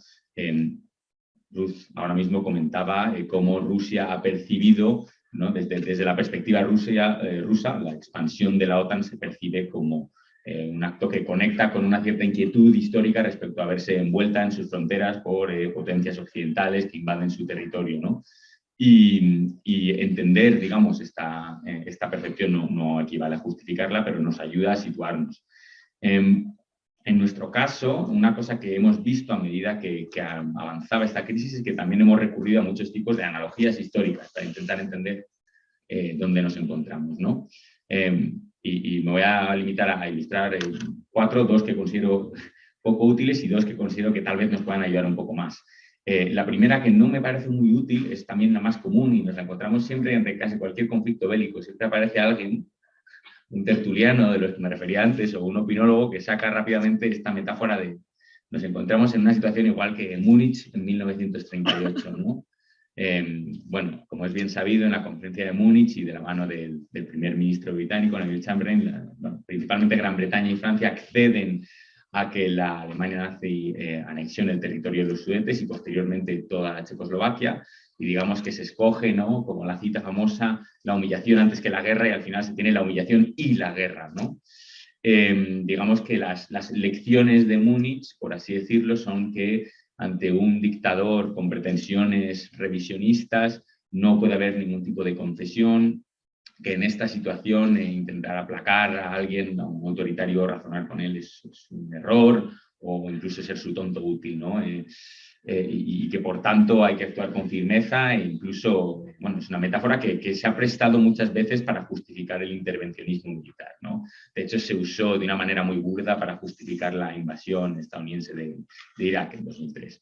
Ruth ahora mismo comentaba cómo Rusia ha percibido, ¿no? Desde la perspectiva rusa, la expansión de la OTAN se percibe como un acto que conecta con una cierta inquietud histórica respecto a verse envuelta en sus fronteras por potencias occidentales que invaden su territorio, ¿no? Y entender, digamos, esta percepción no equivale a justificarla, pero nos ayuda a situarnos. En nuestro caso, una cosa que hemos visto a medida que avanzaba esta crisis es que también hemos recurrido a muchos tipos de analogías históricas para intentar entender dónde nos encontramos, ¿no? Y me voy a limitar a ilustrar 4, 2 que considero poco útiles y 2 que considero que tal vez nos puedan ayudar un poco más. La primera, que no me parece muy útil, es también la más común y nos la encontramos siempre entre casi cualquier conflicto bélico. Siempre aparece alguien, un tertuliano de los que me refería antes o un opinólogo que saca rápidamente esta metáfora de nos encontramos en una situación igual que en Múnich en 1938, ¿no? Bueno, como es bien sabido, en la conferencia de Múnich y de la mano del primer ministro británico, Neville Chamberlain, principalmente Gran Bretaña y Francia acceden a que la Alemania nazi anexione el territorio de los Sudetes y posteriormente toda la Checoslovaquia, y digamos que se escoge, ¿no? Como la cita famosa, la humillación antes que la guerra, y al final se tiene la humillación y la guerra, ¿no? Digamos que las lecciones de Múnich, por así decirlo, son que ante un dictador con pretensiones revisionistas no puede haber ningún tipo de concesión, que en esta situación intentar aplacar a alguien, a un autoritario, razonar con él es un error, o incluso ser su tonto útil, ¿no? Y que por tanto hay que actuar con firmeza e incluso, bueno, es una metáfora que se ha prestado muchas veces para justificar el intervencionismo militar, ¿no? De hecho, se usó de una manera muy burda para justificar la invasión estadounidense de Irak en 2003.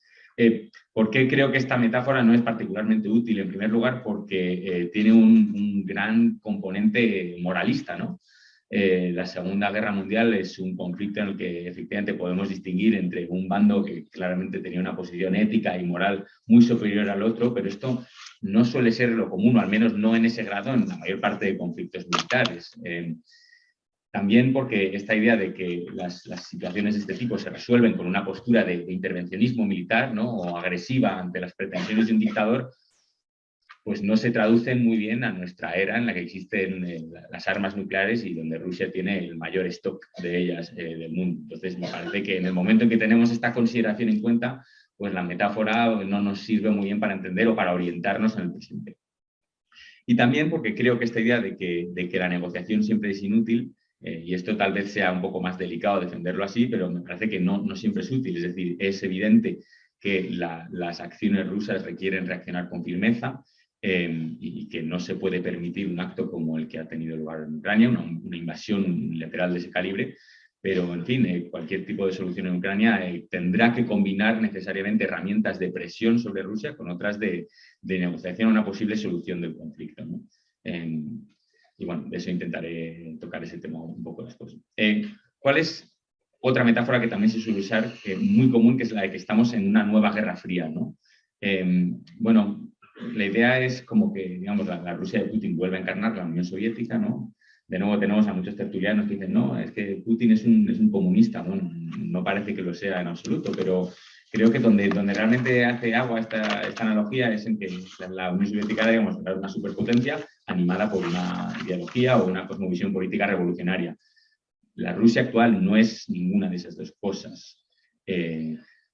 ¿Por qué creo que esta metáfora no es particularmente útil? En primer lugar, porque tiene un gran componente moralista, ¿no? La Segunda Guerra Mundial es un conflicto en el que efectivamente podemos distinguir entre un bando que claramente tenía una posición ética y moral muy superior al otro, pero esto no suele ser lo común, o al menos no en ese grado en la mayor parte de conflictos militares. También porque esta idea de que las situaciones de este tipo se resuelven con una postura de intervencionismo militar, ¿no? O agresiva ante las pretensiones de un dictador, pues no se traducen muy bien a nuestra era en la que existen las armas nucleares y donde Rusia tiene el mayor stock de ellas del mundo. Entonces me parece que en el momento en que tenemos esta consideración en cuenta, pues la metáfora no nos sirve muy bien para entender o para orientarnos en el presente. Y también porque creo que esta idea de que la negociación siempre es inútil, y esto tal vez sea un poco más delicado defenderlo así, pero me parece que no siempre es útil. Es decir, es evidente que las acciones rusas requieren reaccionar con firmeza y que no se puede permitir un acto como el que ha tenido lugar en Ucrania, una invasión unilateral de ese calibre, pero en fin, cualquier tipo de solución en Ucrania tendrá que combinar necesariamente herramientas de presión sobre Rusia con otras de negociación a una posible solución del conflicto, ¿no? Y bueno, de eso intentaré tocar ese tema un poco después. ¿Cuál es otra metáfora que también se suele usar, muy común, que es la de que estamos en una nueva guerra fría, ¿no? Bueno, la idea es como que, digamos, la Rusia de Putin vuelve a encarnar la Unión Soviética, ¿no? De nuevo tenemos a muchos tertulianos que dicen, no, es que Putin es un comunista. Bueno, no parece que lo sea en absoluto, pero creo que donde realmente hace agua esta analogía es en que la Unión Soviética, digamos, era una superpotencia animada por una ideología o una cosmovisión política revolucionaria. La Rusia actual no es ninguna de esas dos cosas.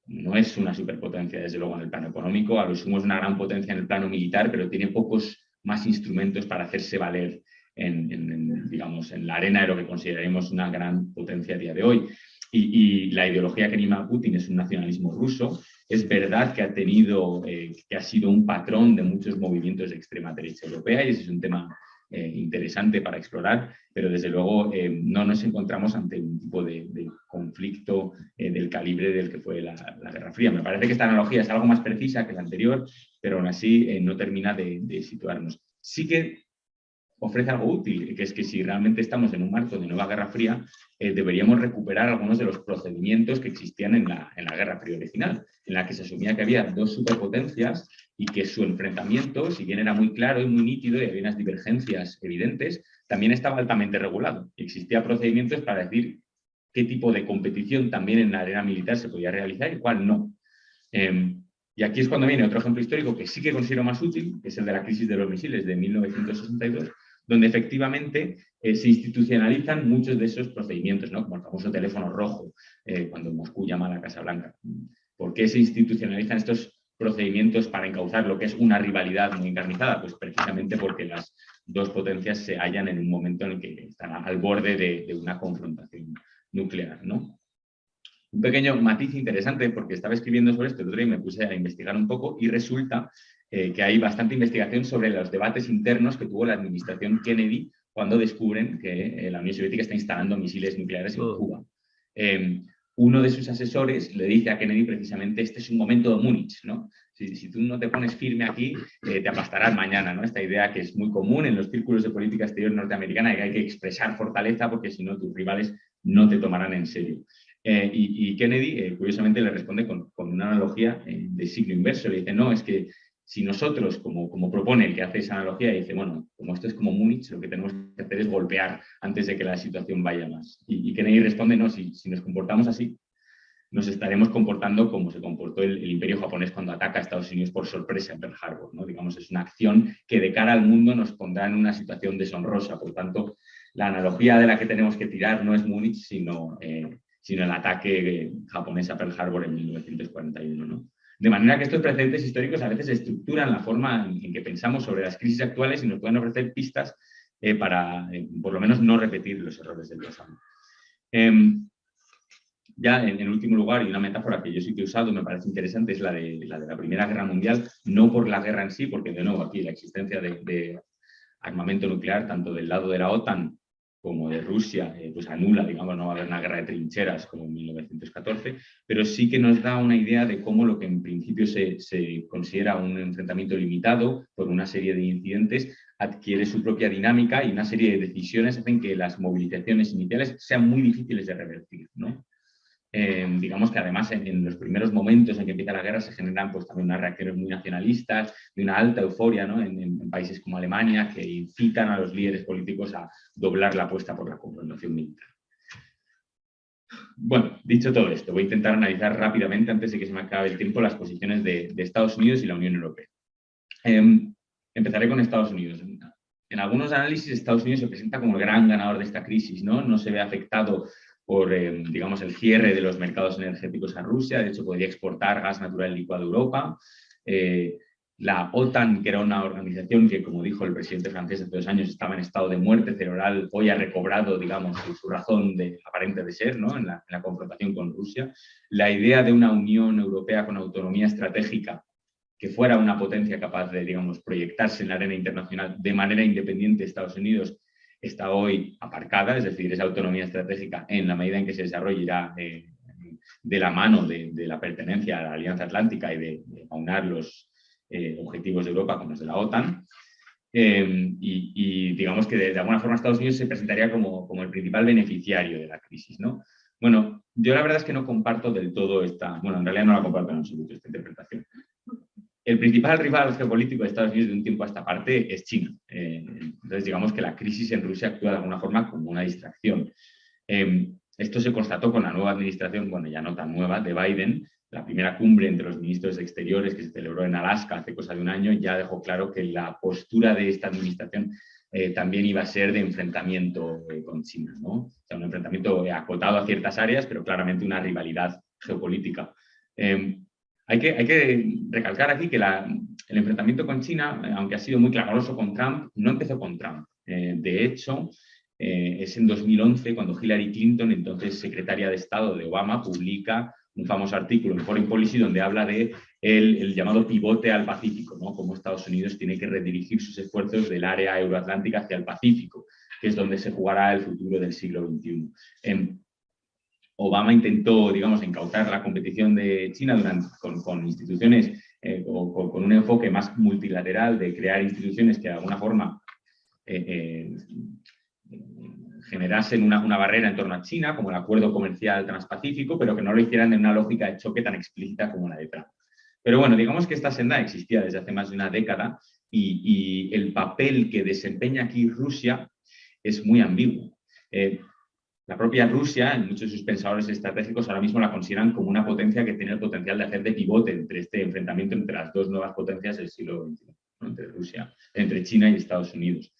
No es una superpotencia, desde luego, en el plano económico, a lo sumo es una gran potencia en el plano militar, pero tiene pocos más instrumentos para hacerse valer digamos, en la arena de lo que consideraremos una gran potencia a día de hoy. Y la ideología que anima a Putin es un nacionalismo ruso. Es verdad que que ha sido un patrón de muchos movimientos de extrema derecha europea, y ese es un tema interesante para explorar, pero desde luego no nos encontramos ante un tipo de conflicto del calibre del que fue la Guerra Fría. Me parece que esta analogía es algo más precisa que la anterior, pero aún así no termina de situarnos. Sí que ofrece algo útil, que es que si realmente estamos en un marco de nueva Guerra Fría, deberíamos recuperar algunos de los procedimientos que existían en la Guerra Fría original, en la que se asumía que había dos superpotencias y que su enfrentamiento, si bien era muy claro y muy nítido y había unas divergencias evidentes, también estaba altamente regulado. Existían procedimientos para decir qué tipo de competición también en la arena militar se podía realizar y cuál no. Y aquí es cuando viene otro ejemplo histórico que sí que considero más útil, que es el de la crisis de los misiles de 1962, donde efectivamente se institucionalizan muchos de esos procedimientos, ¿no? Como el famoso teléfono rojo, cuando Moscú llama a la Casa Blanca. ¿Por qué se institucionalizan estos procedimientos para encauzar lo que es una rivalidad muy encarnizada? Pues precisamente porque las dos potencias se hallan en un momento en el que están al borde de una confrontación nuclear, ¿no? Un pequeño matiz interesante, porque estaba escribiendo sobre esto el otro día y me puse a investigar un poco y resulta que hay bastante investigación sobre los debates internos que tuvo la administración Kennedy cuando descubren que la Unión Soviética está instalando misiles nucleares en Cuba. Uno de sus asesores le dice a Kennedy precisamente, este es un momento de Múnich, ¿no? Si tú no te pones firme aquí, te aplastarás mañana, ¿no? Esta idea que es muy común en los círculos de política exterior norteamericana, de que hay que expresar fortaleza porque si no tus rivales no te tomarán en serio. Y Kennedy, curiosamente, le responde con una analogía de signo inverso. Le dice, no, es que si nosotros, como propone el que hace esa analogía, dice, bueno, como esto es como Múnich, lo que tenemos que hacer es golpear antes de que la situación vaya más. Y Kennedy responde, no, si nos comportamos así, nos estaremos comportando como se comportó el imperio japonés cuando ataca a Estados Unidos por sorpresa en Pearl Harbor, ¿no? Digamos, es una acción que de cara al mundo nos pondrá en una situación deshonrosa. Por tanto, la analogía de la que tenemos que tirar no es Múnich, sino el ataque japonés a Pearl Harbor en 1941, ¿no? De manera que estos precedentes históricos a veces estructuran la forma en que pensamos sobre las crisis actuales y nos pueden ofrecer pistas para, por lo menos, no repetir los errores del pasado. Ya en último lugar, y una metáfora que yo sí que he usado, me parece interesante, es la de la Primera Guerra Mundial, no por la guerra en sí, porque de nuevo aquí la existencia de armamento nuclear, tanto del lado de la OTAN como de Rusia, pues anula, digamos, no va a haber una guerra de trincheras como en 1914, pero sí que nos da una idea de cómo lo que en principio se considera un enfrentamiento limitado por una serie de incidentes adquiere su propia dinámica y una serie de decisiones hacen que las movilizaciones iniciales sean muy difíciles de revertir, ¿no? Digamos que además en los primeros momentos en que empieza la guerra se generan pues también unas reacciones muy nacionalistas, de una alta euforia, ¿no? en países como Alemania, que incitan a los líderes políticos a doblar la apuesta por la confrontación militar. Bueno, dicho todo esto, voy a intentar analizar rápidamente, antes de que se me acabe el tiempo, las posiciones de Estados Unidos y la Unión Europea. Empezaré con Estados Unidos. En algunos análisis, Estados Unidos se presenta como el gran ganador de esta crisis, ¿no? No se ve afectado por, digamos, el cierre de los mercados energéticos a Rusia. De hecho, podría exportar gas natural licuado a Europa. La OTAN, que era una organización que, como dijo el presidente francés hace 2 años, estaba en estado de muerte cerebral, hoy ha recobrado, digamos, su razón aparente de ser, ¿no? en la confrontación con Rusia. La idea de una Unión Europea con autonomía estratégica que fuera una potencia capaz de, digamos, proyectarse en la arena internacional de manera independiente de Estados Unidos, está hoy aparcada, es decir, esa autonomía estratégica en la medida en que se desarrolle irá de la mano de la pertenencia a la Alianza Atlántica y de aunar los objetivos de Europa con los de la OTAN. Y digamos que de alguna forma Estados Unidos se presentaría como el principal beneficiario de la crisis, ¿no? Bueno, yo la verdad es que no comparto del todo bueno, en realidad no la comparto en absoluto esta interpretación. El principal rival geopolítico de Estados Unidos de un tiempo a esta parte es China. Entonces, digamos que la crisis en Rusia actúa de alguna forma como una distracción. Esto se constató con la nueva administración, bueno, ya no tan nueva, de Biden. La primera cumbre entre los ministros de Exteriores que se celebró en Alaska hace cosa de un año ya dejó claro que la postura de esta administración también iba a ser de enfrentamiento con China, ¿no? O sea, un enfrentamiento acotado a ciertas áreas, pero claramente una rivalidad geopolítica. Hay que recalcar aquí que el enfrentamiento con China, aunque ha sido muy clamoroso con Trump, no empezó con Trump. De hecho, es en 2011 cuando Hillary Clinton, entonces secretaria de Estado de Obama, publica un famoso artículo en Foreign Policy donde habla de el llamado pivote al Pacífico, ¿no? Cómo Estados Unidos tiene que redirigir sus esfuerzos del área euroatlántica hacia el Pacífico, que es donde se jugará el futuro del siglo XXI. Obama intentó, digamos, incautar la competición de China con instituciones o con un enfoque más multilateral de crear instituciones que de alguna forma generasen una barrera en torno a China, como el Acuerdo Comercial Transpacífico, pero que no lo hicieran en una lógica de choque tan explícita como la de Trump. Pero bueno, digamos que esta senda existía desde hace más de una década y el papel que desempeña aquí Rusia es muy ambiguo. La propia Rusia, en muchos de sus pensadores estratégicos, ahora mismo la consideran como una potencia que tiene el potencial de hacer de pivote entre este enfrentamiento entre las dos nuevas potencias del siglo XXI, ¿no? entre China y Estados Unidos.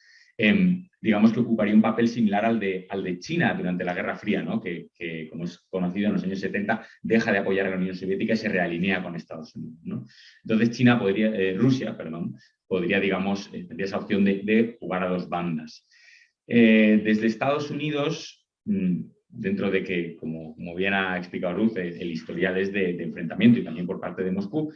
Digamos que ocuparía un papel similar al de China durante la Guerra Fría, ¿no? que, como es conocido, en los años 70 deja de apoyar a la Unión Soviética y se realinea con Estados Unidos, ¿no? Entonces Rusia podría, digamos, tendría esa opción de jugar a dos bandas. Desde Estados Unidos, dentro de que, como bien ha explicado Ruth, el historial es de enfrentamiento y también por parte de Moscú,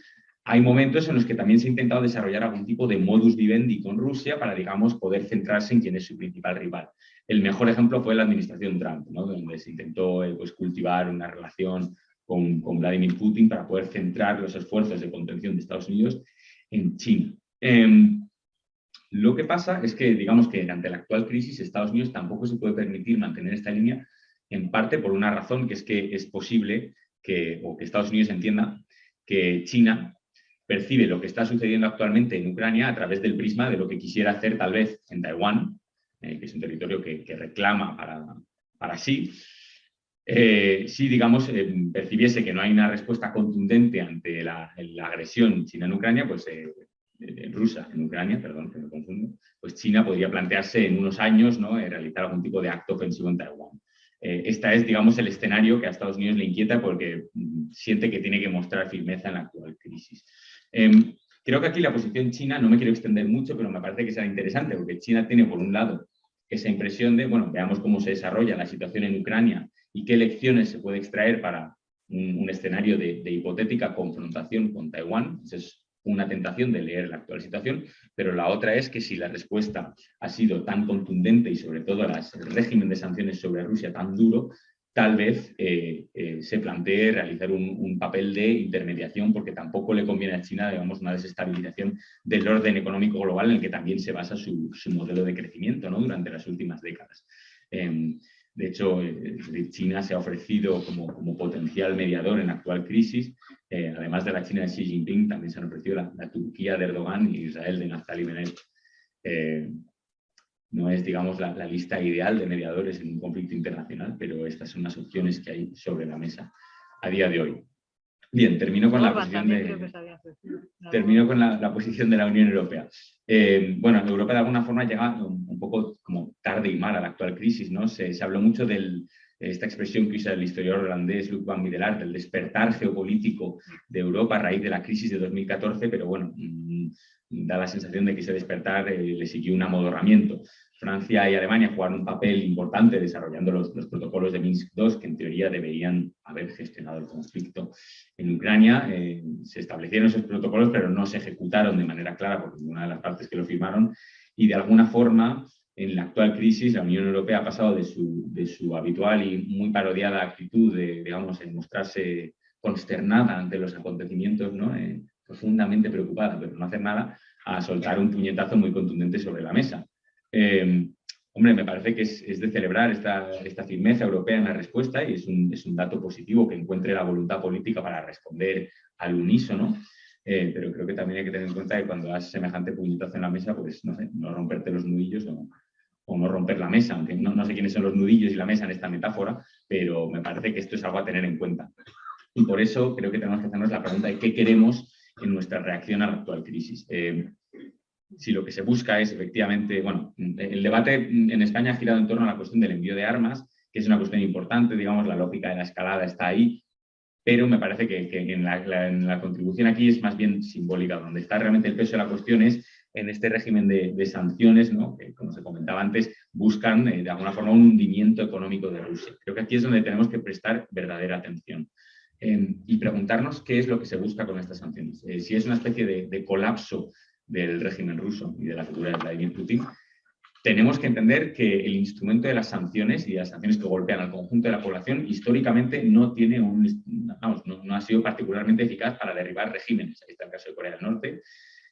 hay momentos en los que también se ha intentado desarrollar algún tipo de modus vivendi con Rusia para, digamos, poder centrarse en quién es su principal rival. El mejor ejemplo fue la administración Trump, ¿no? Donde se intentó pues, cultivar una relación con Vladimir Putin para poder centrar los esfuerzos de contención de Estados Unidos en China. Lo que pasa es que, digamos que ante la actual crisis, Estados Unidos tampoco se puede permitir mantener esta línea, en parte por una razón, que es posible que Estados Unidos entienda que China percibe lo que está sucediendo actualmente en Ucrania a través del prisma de lo que quisiera hacer tal vez en Taiwán, que es un territorio que reclama para sí. Si, digamos, percibiese que no hay una respuesta contundente ante la agresión china en Ucrania, pues rusa en Ucrania, perdón, que me confundo, pues China podría plantearse en unos años, ¿no? Realizar algún tipo de acto ofensivo en Taiwán. Este es, digamos, el escenario que a Estados Unidos le inquieta porque siente que tiene que mostrar firmeza en la actual crisis. Creo que aquí la posición china, no me quiero extender mucho, pero me parece que será interesante, porque China tiene, por un lado, esa impresión de, bueno, veamos cómo se desarrolla la situación en Ucrania y qué lecciones se puede extraer para un escenario de hipotética confrontación con Taiwán. Esa es una tentación de leer la actual situación, pero la otra es que si la respuesta ha sido tan contundente y sobre todo el régimen de sanciones sobre Rusia tan duro, tal vez se plantee realizar un papel de intermediación, porque tampoco le conviene a China, digamos, una desestabilización del orden económico global en el que también se basa su modelo de crecimiento, ¿no? Durante las últimas décadas. De hecho, China se ha ofrecido como potencial mediador en la actual crisis. Además de la China de Xi Jinping, también se han ofrecido la Turquía de Erdogan y Israel de Naftali Bennett. No es, digamos, la lista ideal de mediadores en un conflicto internacional, pero estas son las opciones que hay sobre la mesa a día de hoy. Bien, termino con la posición de la Unión Europea. Bueno, Europa de alguna forma llega un poco como tarde y mal a la actual crisis, ¿no? Se habló mucho de esta expresión que usa el historiador holandés Luc van Middelaar, del despertar geopolítico de Europa a raíz de la crisis de 2014, pero bueno, da la sensación de que ese despertar le siguió un amodorramiento. Francia y Alemania jugaron un papel importante desarrollando los protocolos de Minsk II, que en teoría deberían haber gestionado el conflicto en Ucrania. Se establecieron esos protocolos, pero no se ejecutaron de manera clara por ninguna de las partes que lo firmaron, y de alguna forma, en la actual crisis, la Unión Europea ha pasado de su habitual y muy parodiada actitud de, digamos, en mostrarse consternada ante los acontecimientos, ¿no? Profundamente preocupada, pero no hacer nada, a soltar un puñetazo muy contundente sobre la mesa. Hombre, me parece que es de celebrar esta firmeza europea en la respuesta, y es un dato positivo que encuentre la voluntad política para responder al unísono, pero creo que también hay que tener en cuenta que cuando das semejante puñetazo en la mesa, pues no sé, no romperte los nudillos o no romper la mesa, aunque no sé quiénes son los nudillos y la mesa en esta metáfora, pero me parece que esto es algo a tener en cuenta. Y por eso creo que tenemos que hacernos la pregunta de qué queremos en nuestra reacción a la actual crisis. Si lo que se busca es efectivamente, bueno, el debate en España ha girado en torno a la cuestión del envío de armas, que es una cuestión importante, digamos, la lógica de la escalada está ahí, pero me parece que en la contribución aquí es más bien simbólica. Donde está realmente el peso de la cuestión es en este régimen de sanciones, ¿no? Que, como se comentaba antes, buscan de alguna forma un hundimiento económico de Rusia. Creo que aquí es donde tenemos que prestar verdadera atención y preguntarnos qué es lo que se busca con estas sanciones. Si es una especie de colapso del régimen ruso y de la figura de Vladimir Putin, tenemos que entender que el instrumento de las sanciones y las sanciones que golpean al conjunto de la población históricamente no tiene no ha sido particularmente eficaz para derribar regímenes. Ahí está el caso de Corea del Norte.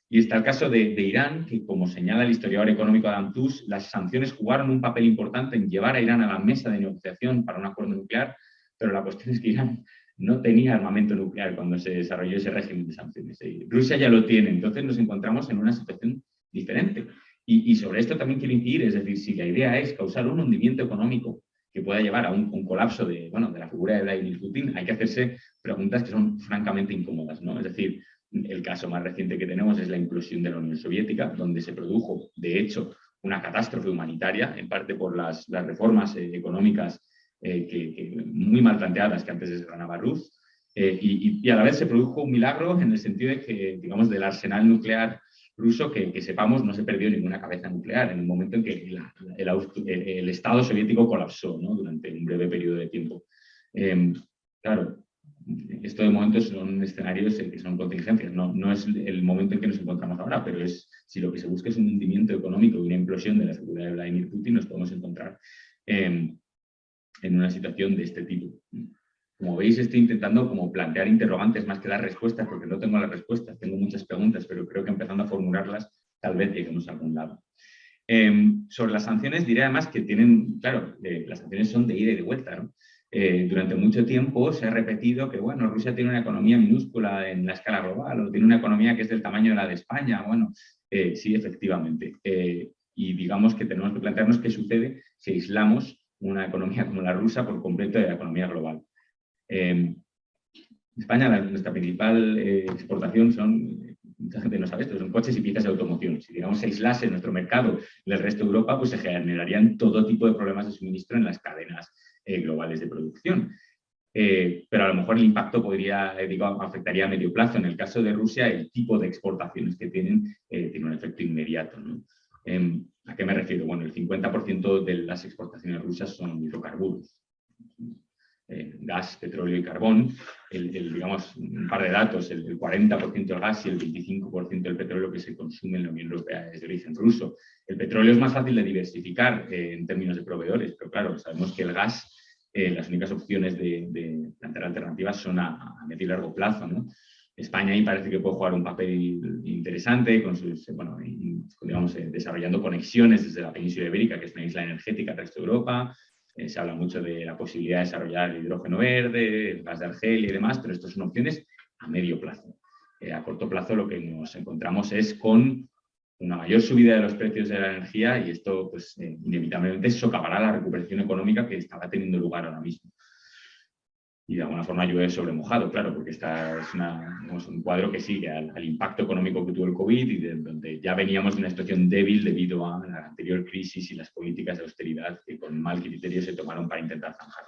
Y está el caso de Irán, que como señala el historiador económico Adam Tooze, las sanciones jugaron un papel importante en llevar a Irán a la mesa de negociación para un acuerdo nuclear, pero la cuestión es que Irán no tenía armamento nuclear cuando se desarrolló ese régimen de sanciones. Rusia ya lo tiene, entonces nos encontramos en una situación diferente. Y sobre esto también quiero incidir, es decir, si la idea es causar un hundimiento económico que pueda llevar a un colapso de la figura de Vladimir Putin, hay que hacerse preguntas que son francamente incómodas, ¿no? Es decir, el caso más reciente que tenemos es la implosión de la Unión Soviética, donde se produjo, de hecho, una catástrofe humanitaria, en parte por las reformas económicas muy mal planteadas que antes desgranaba Ruz, y a la vez se produjo un milagro en el sentido de que, digamos, del arsenal nuclear ruso, que sepamos, no se perdió ninguna cabeza nuclear en el momento en que el Estado soviético colapsó, ¿no? Durante un breve periodo de tiempo. Claro, esto de momento son escenarios que son contingencias, no es el momento en que nos encontramos ahora, pero si lo que se busca es un hundimiento económico y una implosión de la seguridad de Vladimir Putin, nos podemos encontrar en una situación de este tipo. Como veis, estoy intentando como plantear interrogantes más que dar respuestas, porque no tengo las respuestas, tengo muchas preguntas, pero creo que empezando a formularlas, tal vez lleguemos a algún lado. Sobre las sanciones, diré además que tienen, claro, las sanciones son de ida y de vuelta, ¿no? Durante mucho tiempo se ha repetido que, bueno, Rusia tiene una economía minúscula en la escala global, o tiene una economía que es del tamaño de la de España. Bueno, sí, efectivamente. Y digamos que tenemos que plantearnos qué sucede si aislamos una economía como la rusa por completo de la economía global. España, nuestra principal exportación mucha gente no sabe esto, son coches y piezas de automoción. Si digamos se aislase nuestro mercado del resto de Europa, pues se generarían todo tipo de problemas de suministro en las cadenas globales de producción. Pero a lo mejor el impacto afectaría a medio plazo. En el caso de Rusia, el tipo de exportaciones que tiene un efecto inmediato, ¿no? ¿A qué me refiero? Bueno, el 50% de las exportaciones rusas son hidrocarburos. Gas, petróleo y carbón. Digamos, un par de datos, el 40% del gas y el 25% del petróleo que se consume en la Unión Europea es de origen ruso. El petróleo es más fácil de diversificar en términos de proveedores, pero claro, sabemos que el gas, las únicas opciones de plantear alternativas son a medio y largo plazo, ¿no? España ahí parece que puede jugar un papel interesante con desarrollando conexiones desde la península ibérica, que es una isla energética al resto de Europa. Se habla mucho de la posibilidad de desarrollar el hidrógeno verde, el gas de Argelia y demás, pero esto son opciones a medio plazo. A corto plazo lo que nos encontramos es con una mayor subida de los precios de la energía y esto pues, inevitablemente socavará la recuperación económica que estaba teniendo lugar ahora mismo. Y de alguna forma llueve sobre mojado, claro, porque esta es un cuadro que sigue al impacto económico que tuvo el COVID y donde ya veníamos de una situación débil debido a la anterior crisis y las políticas de austeridad que con mal criterio se tomaron para intentar zanjar.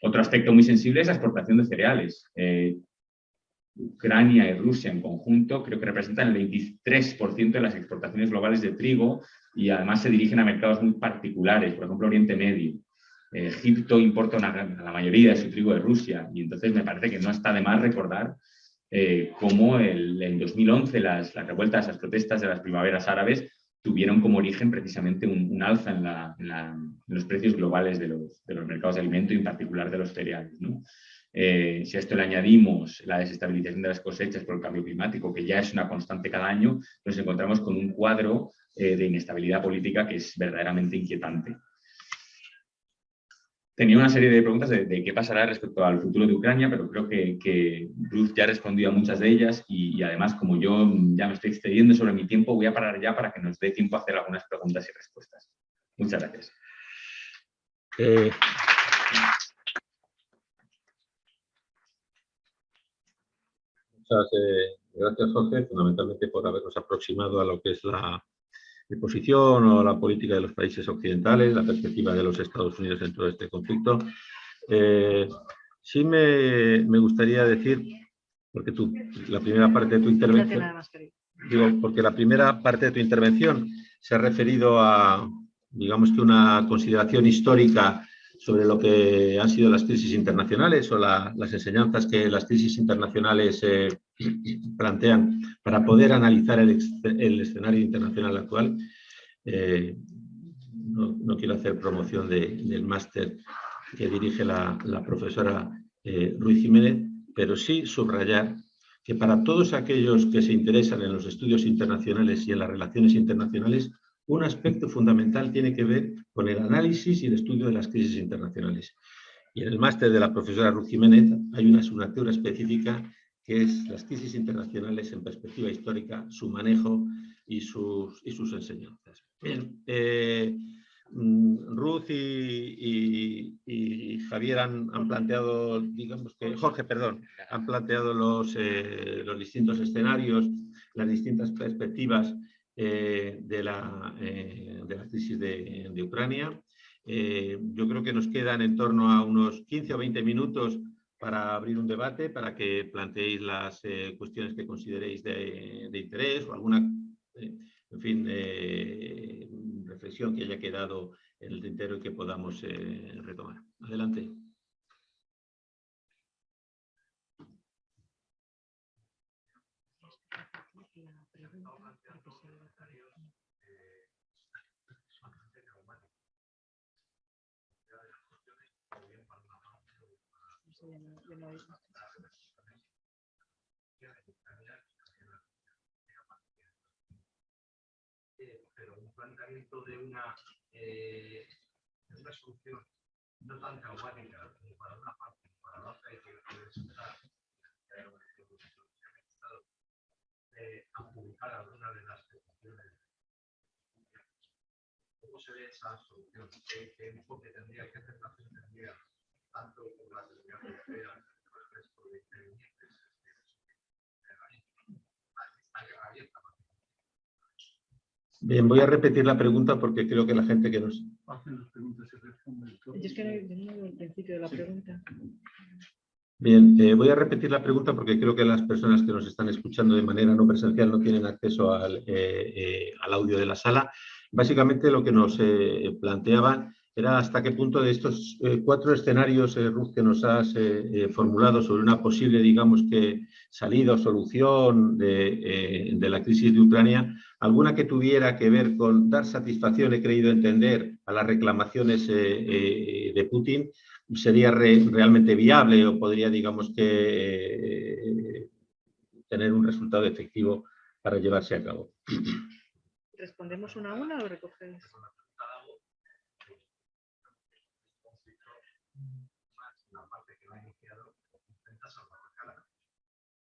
Otro aspecto muy sensible es la exportación de cereales. Ucrania y Rusia en conjunto creo que representan el 23% de las exportaciones globales de trigo y además se dirigen a mercados muy particulares, por ejemplo Oriente Medio. Egipto importa la mayoría de su trigo de Rusia y entonces me parece que no está de más recordar cómo en 2011 las revueltas, las protestas de las primaveras árabes tuvieron como origen precisamente un alza en los precios globales de los mercados de alimento y en particular de los cereales, ¿no? Si a esto le añadimos la desestabilización de las cosechas por el cambio climático, que ya es una constante cada año, nos encontramos con un cuadro de inestabilidad política que es verdaderamente inquietante. Tenía una serie de preguntas de qué pasará respecto al futuro de Ucrania, pero creo que Ruth ya ha respondido a muchas de ellas y además, como yo ya me estoy excediendo sobre mi tiempo, voy a parar ya para que nos dé tiempo a hacer algunas preguntas y respuestas. Muchas gracias. Muchas gracias, Jorge, fundamentalmente por habernos aproximado a lo que es la posición o la política de los países occidentales, la perspectiva de los Estados Unidos dentro de este conflicto. Sí me gustaría decir, porque la primera parte de tu intervención, porque la primera parte de tu intervención se ha referido a, digamos que una consideración histórica sobre lo que han sido las crisis internacionales o las enseñanzas que las crisis internacionales plantean para poder analizar el escenario internacional actual. no quiero hacer promoción del máster que dirige la profesora Ruiz Jiménez, pero sí subrayar que para todos aquellos que se interesan en los estudios internacionales y en las relaciones internacionales, un aspecto fundamental tiene que ver con el análisis y el estudio de las crisis internacionales. Y en el máster de la profesora Ruiz Jiménez hay una asignatura específica que es las crisis internacionales en perspectiva histórica, su manejo y sus enseñanzas. Bien, Ruth y Javier han planteado, digamos que, Jorge, perdón, han planteado los distintos escenarios, las distintas perspectivas de la crisis de Ucrania. Yo creo que nos quedan en torno a unos 15 o 20 minutos para abrir un debate, para que planteéis las cuestiones que consideréis de interés o alguna, en fin, reflexión que haya quedado en el tintero y que podamos retomar. Adelante. Pero un planteamiento de una solución no tan traumática ni para una parte ni para la otra, y que resulta a publicar alguna de las peticiones. ¿Cómo se ve esa solución? ¿Qué enfoque tendría, qué aceptación tendría tanto por la comunidad europea como el resto de intervinientes? Está abierta. Bien, voy a repetir la pregunta porque creo que la gente que nos hacen las preguntas se responden. Yo es que no veo el principio de la pregunta. Bien, voy a repetir la pregunta porque creo que las personas que nos están escuchando de manera no presencial no tienen acceso al audio de la sala. Básicamente lo que nos planteaban era hasta qué punto de estos 4 escenarios, Ruth, que nos has formulado sobre una posible, digamos que, salida o solución de la crisis de Ucrania, alguna que tuviera que ver con dar satisfacción, he creído entender, a las reclamaciones de Putin, sería realmente viable o podría, digamos que, tener un resultado efectivo para llevarse a cabo. ¿Respondemos una a una o recogéis?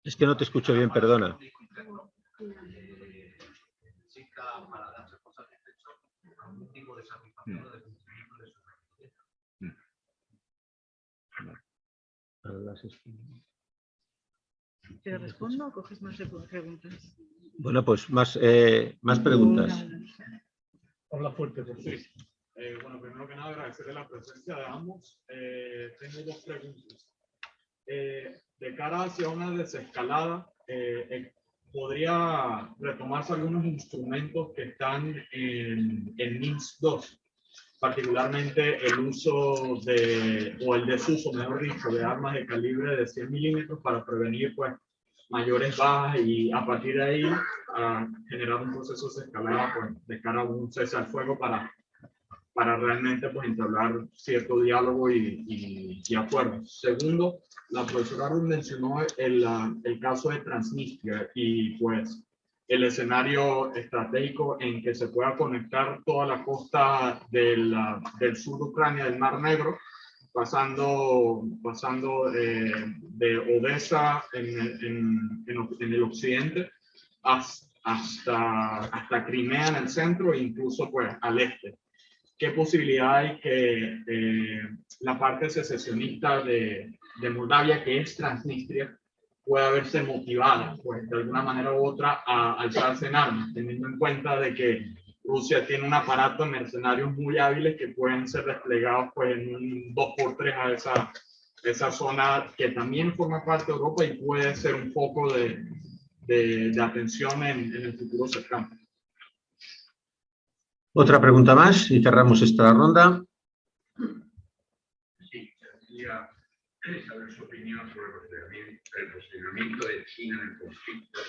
Es que no te escucho bien, perdona. ¿Te respondo o coges más preguntas? Bueno, pues más preguntas. Habla fuerte, por favor. Sí. Bueno, primero que nada, agradecerle la presencia de ambos. Tengo 2 preguntas. De cara hacia una desescalada, ¿podría retomarse algunos instrumentos que están en Minsk II? Particularmente el uso o el desuso, mejor dicho, de armas de calibre de 100 milímetros para prevenir pues, mayores bajas y a partir de ahí generar un proceso de escalada pues, de cara a un cese al fuego para realmente pues, entablar cierto diálogo y acuerdo. Segundo, la profesora Ruth mencionó el caso de Transnistria y pues el escenario estratégico en que se pueda conectar toda la costa del sur de Ucrania, del Mar Negro, pasando de Odessa en el occidente hasta Crimea en el centro e incluso pues al este. ¿Qué posibilidad hay que la parte secesionista de Moldavia, que es Transnistria, pueda verse motivada, pues, de alguna manera u otra, a alzarse en armas, teniendo en cuenta de que Rusia tiene un aparato de mercenarios muy hábiles que pueden ser desplegados pues, en un 2x3 a esa zona que también forma parte de Europa y puede ser un foco de atención en el futuro cercano? Otra pregunta más y cerramos esta ronda. Sí, quería saber su opinión sobre el posicionamiento de China en el conflicto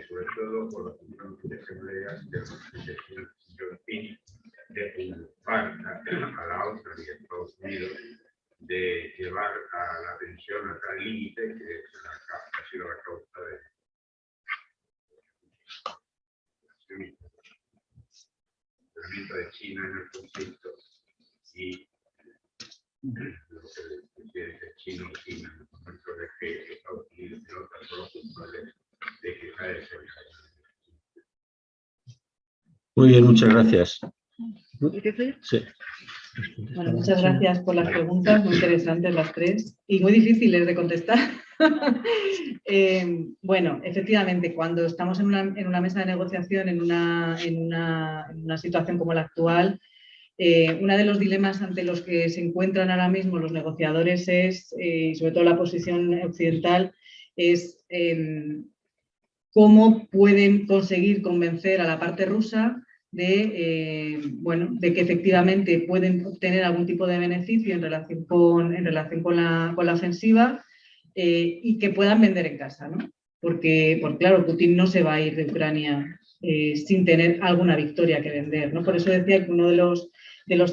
sobre todo por las funciones asambleas de John Finney de impulsar a la OTAN y a Estados Unidos de llevar a la tensión a tal límite que ha sido la causa de China en el conflicto y lo que el presidente chino en el momento de que Estados Unidos y otras son los culpables de que cae ese. Muy bien, muchas gracias. Sí. Bueno, muchas gracias por las preguntas, muy interesantes las tres y muy difíciles de contestar. Bueno, efectivamente, cuando estamos en una mesa de negociación, en una situación como la actual, uno de los dilemas ante los que se encuentran ahora mismo los negociadores es, y sobre todo la posición occidental, es cómo pueden conseguir convencer a la parte rusa de que efectivamente pueden obtener algún tipo de beneficio en relación con la ofensiva y que puedan vender en casa, ¿no? Porque claro, Putin no se va a ir de Ucrania sin tener alguna victoria que vender, ¿no? Por eso decía que uno de los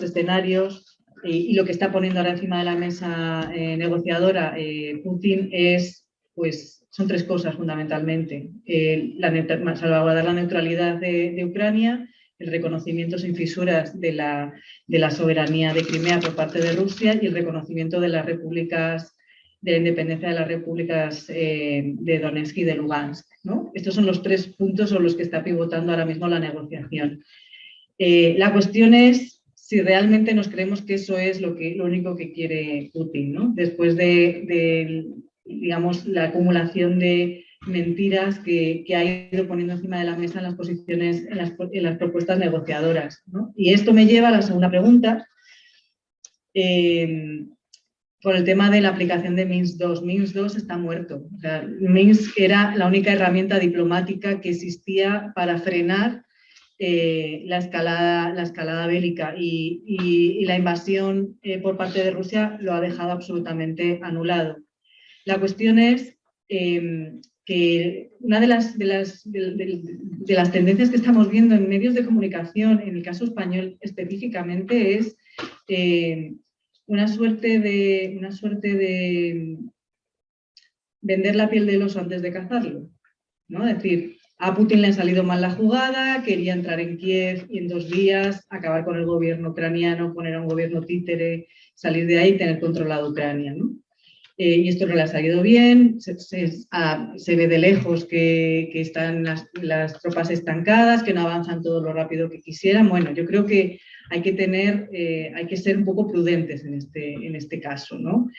escenarios y lo que está poniendo ahora encima de la mesa negociadora Putin es, pues, son tres cosas fundamentalmente. Salvaguardar la neutralidad de Ucrania, el reconocimiento sin fisuras de la soberanía de Crimea por parte de Rusia y el reconocimiento de las repúblicas, de la independencia de las repúblicas de Donetsk y de Lugansk, ¿no? Estos son los tres puntos sobre los que está pivotando ahora mismo la negociación. La cuestión es si realmente nos creemos que eso es lo único que quiere Putin, ¿no? Después de digamos, la acumulación de mentiras que ha ido poniendo encima de la mesa en las posiciones, en las propuestas negociadoras, ¿no? Y esto me lleva a la segunda pregunta, por el tema de la aplicación de Minsk II. Minsk II está muerto. O sea, Minsk era la única herramienta diplomática que existía para frenar la escalada bélica y la invasión por parte de Rusia lo ha dejado absolutamente anulado. La cuestión es que una de las tendencias que estamos viendo en medios de comunicación, en el caso español específicamente, es una suerte de vender la piel del oso antes de cazarlo, ¿no? Es decir, a Putin le ha salido mal la jugada, quería entrar en Kiev y en 2 días acabar con el gobierno ucraniano, poner a un gobierno títere, salir de ahí y tener controlado Ucrania, ¿no? Y esto no le ha salido bien, se ve de lejos que están las tropas estancadas, que no avanzan todo lo rápido que quisieran. Bueno, yo creo que hay que ser un poco prudentes en este caso, ¿no?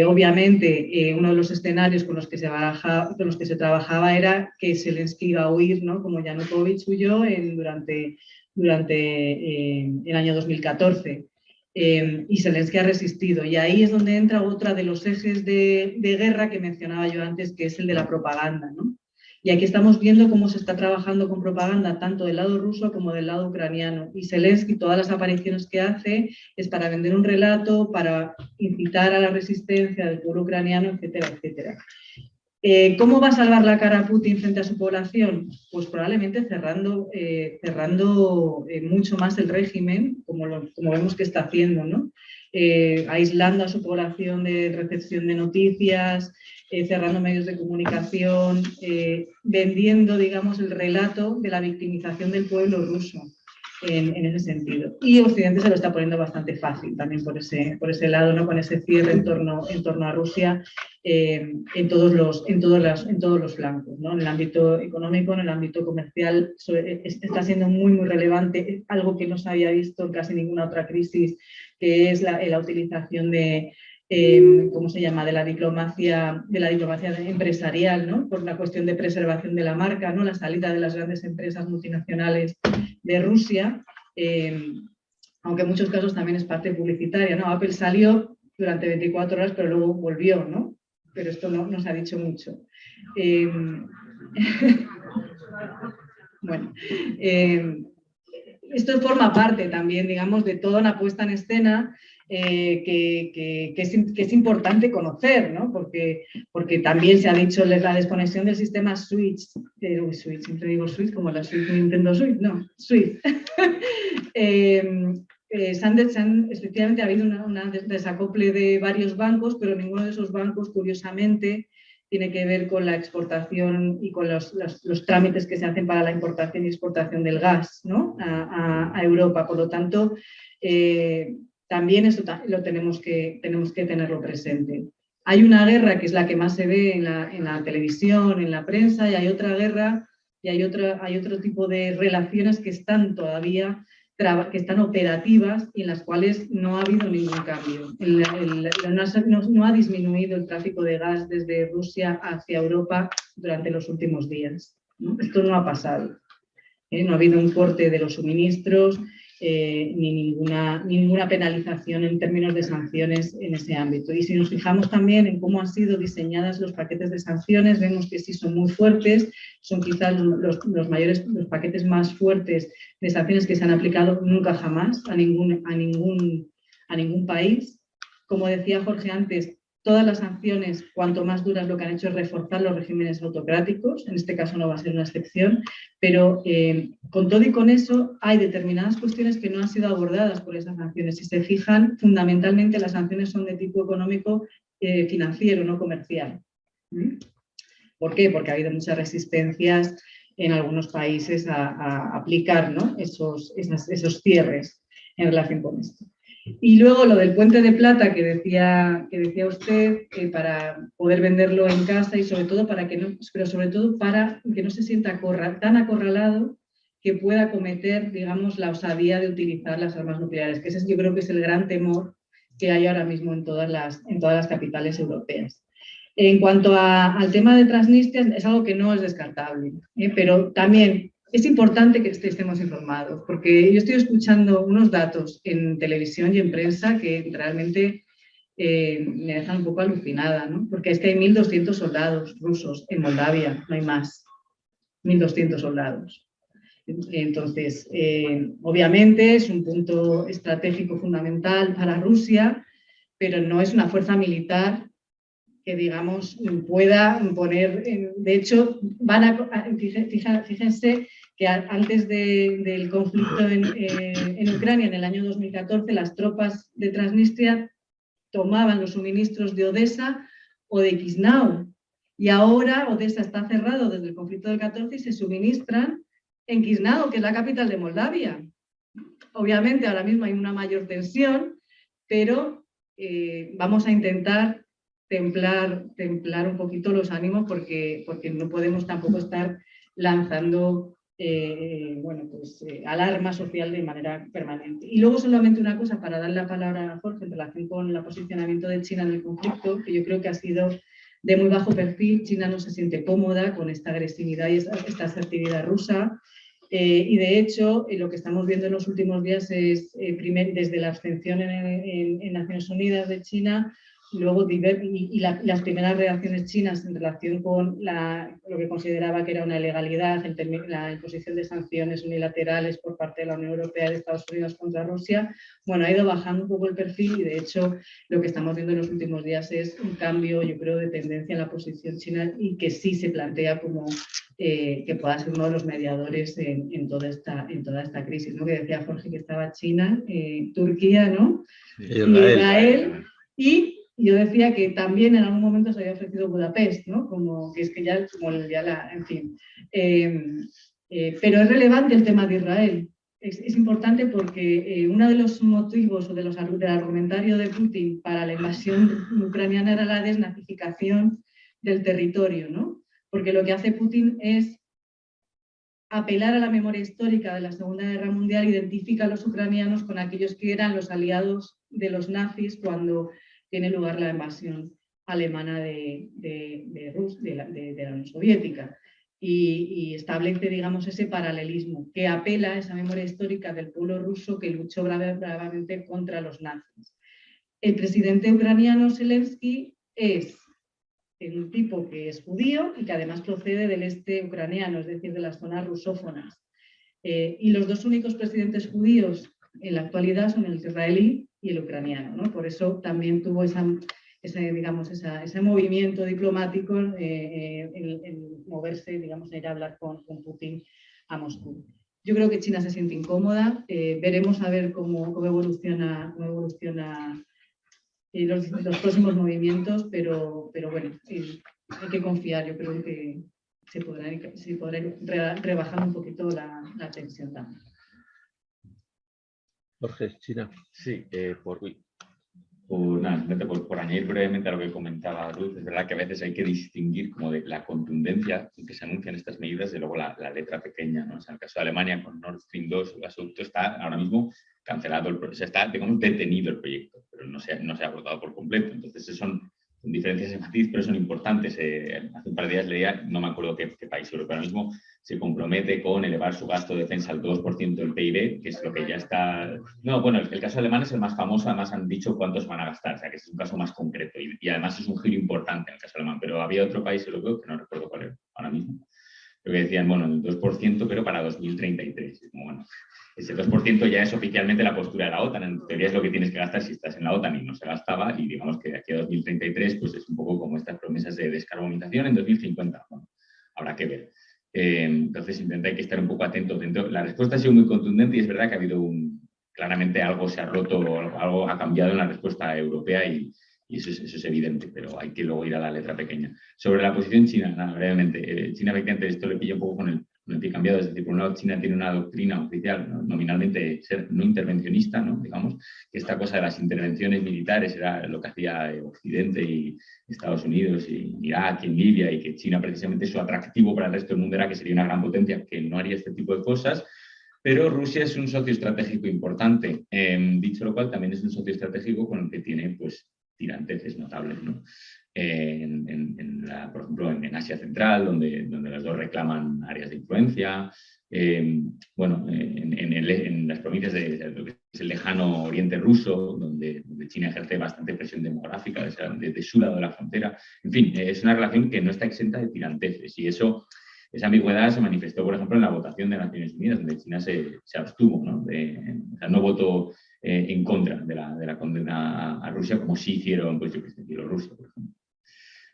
Obviamente, uno de los escenarios con los que se trabajaba era que Zelensky iba a huir, ¿no? Como Yanukovych huyó durante el año 2014. Y Zelensky ha resistido. Y ahí es donde entra otra de los ejes de guerra que mencionaba yo antes, que es el de la propaganda, ¿no? Y aquí estamos viendo cómo se está trabajando con propaganda tanto del lado ruso como del lado ucraniano. Y Zelensky, todas las apariciones que hace es para vender un relato, para incitar a la resistencia del pueblo ucraniano, etcétera, etcétera. ¿Cómo va a salvar la cara a Putin frente a su población? Pues probablemente cerrando mucho más el régimen, como vemos que está haciendo, ¿no? Aislando a su población de recepción de noticias, cerrando medios de comunicación, vendiendo, digamos, el relato de la victimización del pueblo ruso en ese sentido. Y Occidente se lo está poniendo bastante fácil también por ese lado, ¿no? Con ese cierre en torno a Rusia en todos los flancos, ¿no? En el ámbito económico, en el ámbito comercial, está siendo muy, muy relevante, algo que no se había visto en casi ninguna otra crisis, que es la utilización de ¿cómo se llama?, de la diplomacia empresarial, ¿no? Por la cuestión de preservación de la marca, ¿no? La salida de las grandes empresas multinacionales de Rusia, aunque en muchos casos también es parte publicitaria, ¿no? Apple salió durante 24 horas, pero luego volvió, ¿no? Pero esto no se ha dicho mucho. Bueno, esto forma parte también, digamos, de toda una puesta en escena que es importante conocer, ¿no? Porque también se ha dicho la desconexión del sistema Switch, siempre digo Switch como la Switch Nintendo Switch, no, Switch. Efectivamente ha habido un desacople de varios bancos, pero ninguno de esos bancos, curiosamente, tiene que ver con la exportación y con los trámites que se hacen para la importación y exportación del gas, ¿no? a Europa. Por lo tanto, también eso tenemos que tenerlo presente. Hay una guerra que es la que más se ve en la televisión, en la prensa, y hay otra guerra y hay otro tipo de relaciones que están todavía que están operativas y en las cuales no ha habido ningún cambio. No ha disminuido el tráfico de gas desde Rusia hacia Europa durante los últimos días, ¿no? Esto no ha pasado. No ha habido un corte de los suministros ni ninguna penalización en términos de sanciones en ese ámbito. Y si nos fijamos también en cómo han sido diseñadas los paquetes de sanciones, vemos que sí son muy fuertes, son quizás los paquetes más fuertes de sanciones que se han aplicado nunca jamás a ningún país. Como decía Jorge antes, todas las sanciones, cuanto más duras, lo que han hecho es reforzar los regímenes autocráticos, en este caso no va a ser una excepción, pero con todo y con eso hay determinadas cuestiones que no han sido abordadas por esas sanciones. Si se fijan, fundamentalmente las sanciones son de tipo económico financiero, no comercial. ¿Por qué? Porque ha habido muchas resistencias en algunos países a aplicar, ¿no? esos cierres en relación con esto. Y luego lo del puente de plata que decía usted, para poder venderlo en casa y sobre todo para que no se sienta tan acorralado que pueda cometer, digamos, la osadía de utilizar las armas nucleares, que ese yo creo que es el gran temor que hay ahora mismo en todas las capitales europeas. En cuanto al tema de Transnistria, es algo que no es descartable, pero también es importante que estemos informados, porque yo estoy escuchando unos datos en televisión y en prensa que realmente me dejan un poco alucinada, ¿no? Porque es que hay 1.200 soldados rusos en Moldavia, no hay más. 1.200 soldados. Entonces, obviamente es un punto estratégico fundamental para Rusia, pero no es una fuerza militar que, digamos, pueda poner... De hecho, fíjense que antes del conflicto en Ucrania, en el año 2014, las tropas de Transnistria tomaban los suministros de Odessa o de Chisinau. Y ahora Odessa está cerrado desde el conflicto del 14 y se suministran en Chisinau, que es la capital de Moldavia. Obviamente ahora mismo hay una mayor tensión, pero vamos a intentar templar un poquito los ánimos porque no podemos tampoco estar lanzando alarma social de manera permanente. Y luego solamente una cosa para dar la palabra a Jorge en relación con el posicionamiento de China en el conflicto, que yo creo que ha sido de muy bajo perfil. China no se siente cómoda con esta agresividad y esta asertividad rusa. Y de hecho, lo que estamos viendo en los últimos días es, desde la abstención en Naciones Unidas de China, luego las primeras reacciones chinas en relación con lo que consideraba que era una ilegalidad, la imposición de sanciones unilaterales por parte de la Unión Europea y de Estados Unidos contra Rusia, bueno, ha ido bajando un poco el perfil y de hecho lo que estamos viendo en los últimos días es un cambio, yo creo, de tendencia en la posición china y que sí se plantea como que pueda ser uno de los mediadores en toda esta crisis, ¿no? Que decía Jorge que estaba China, Turquía, ¿no? Israel y yo decía que también en algún momento se había ofrecido Budapest, ¿no? En fin. Pero es relevante el tema de Israel. Es importante porque uno de los motivos o del argumentario de Putin para la invasión ucraniana era la desnazificación del territorio, ¿no? Porque lo que hace Putin es apelar a la memoria histórica de la Segunda Guerra Mundial, identifica a los ucranianos con aquellos que eran los aliados de los nazis cuando tiene lugar la invasión alemana de la Unión Soviética. Y establece, digamos, ese paralelismo que apela a esa memoria histórica del pueblo ruso que luchó bravemente contra los nazis. El presidente ucraniano Zelensky es un tipo que es judío y que además procede del este ucraniano, es decir, de las zonas rusófonas. Y los dos únicos presidentes judíos en la actualidad son el israelí y el ucraniano, ¿no? Por eso también tuvo ese movimiento diplomático, el moverse, digamos, ir a hablar con Putin a Moscú. Yo creo que China se siente incómoda, veremos a ver cómo evoluciona los próximos movimientos, pero bueno, hay que confiar, yo creo que se podrá ir rebajando un poquito la tensión también. Jorge, China. Sí, por añadir brevemente a lo que comentaba Ruth, es verdad que a veces hay que distinguir como de la contundencia con que se anuncian estas medidas de luego la letra pequeña, ¿no? O sea, en el caso de Alemania con Nord Stream 2, el gasoducto está ahora mismo cancelado, o sea, está, digamos, detenido el proyecto, pero no se ha agotado por completo. Entonces, son diferencias de matiz, pero son importantes. Hace un par de días leía, no me acuerdo qué país europeo ahora mismo, se compromete con elevar su gasto de defensa al 2% del PIB, que es lo que ya está... No, bueno, el caso alemán es el más famoso, además han dicho cuántos van a gastar, o sea, que es un caso más concreto y además es un giro importante en el caso alemán, pero había otro país europeo, que no recuerdo cuál era ahora mismo, lo que decían, bueno, el 2%, pero para 2033. Y como, bueno, ese 2% ya es oficialmente la postura de la OTAN, en teoría es lo que tienes que gastar si estás en la OTAN y no se gastaba, y digamos que de aquí a 2033 pues es un poco como estas promesas de descarbonización en 2050, bueno, habrá que ver. Entonces hay que estar un poco atento. La respuesta ha sido muy contundente y es verdad que ha habido claramente algo se ha roto, algo ha cambiado en la respuesta europea y eso es evidente, pero hay que luego ir a la letra pequeña. Sobre la posición china, nada, brevemente, China efectivamente esto le pilla un poco con el pie cambiado, es decir, por un lado China tiene una doctrina oficial, ¿no? Nominalmente ser no intervencionista, ¿no? Digamos, que esta cosa de las intervenciones militares era lo que hacía Occidente y Estados Unidos y Irak y en Libia, y que China precisamente su atractivo para el resto del mundo era que sería una gran potencia que no haría este tipo de cosas. Pero Rusia es un socio estratégico importante. Dicho lo cual, también es un socio estratégico con el que tiene pues, tiranteces notables, ¿no? Por ejemplo, en Asia Central, donde los dos reclaman áreas de influencia. Bueno, en las provincias de lo que es el lejano oriente ruso, donde China ejerce bastante presión demográfica desde su lado de la frontera. En fin, es una relación que no está exenta de tiranteces y esa ambigüedad se manifestó, por ejemplo, en la votación de Naciones Unidas, donde China se abstuvo, ¿no? O sea, no votó en contra de la condena a Rusia, como sí hicieron, pues yo que sé, Bielorrusia, por ejemplo.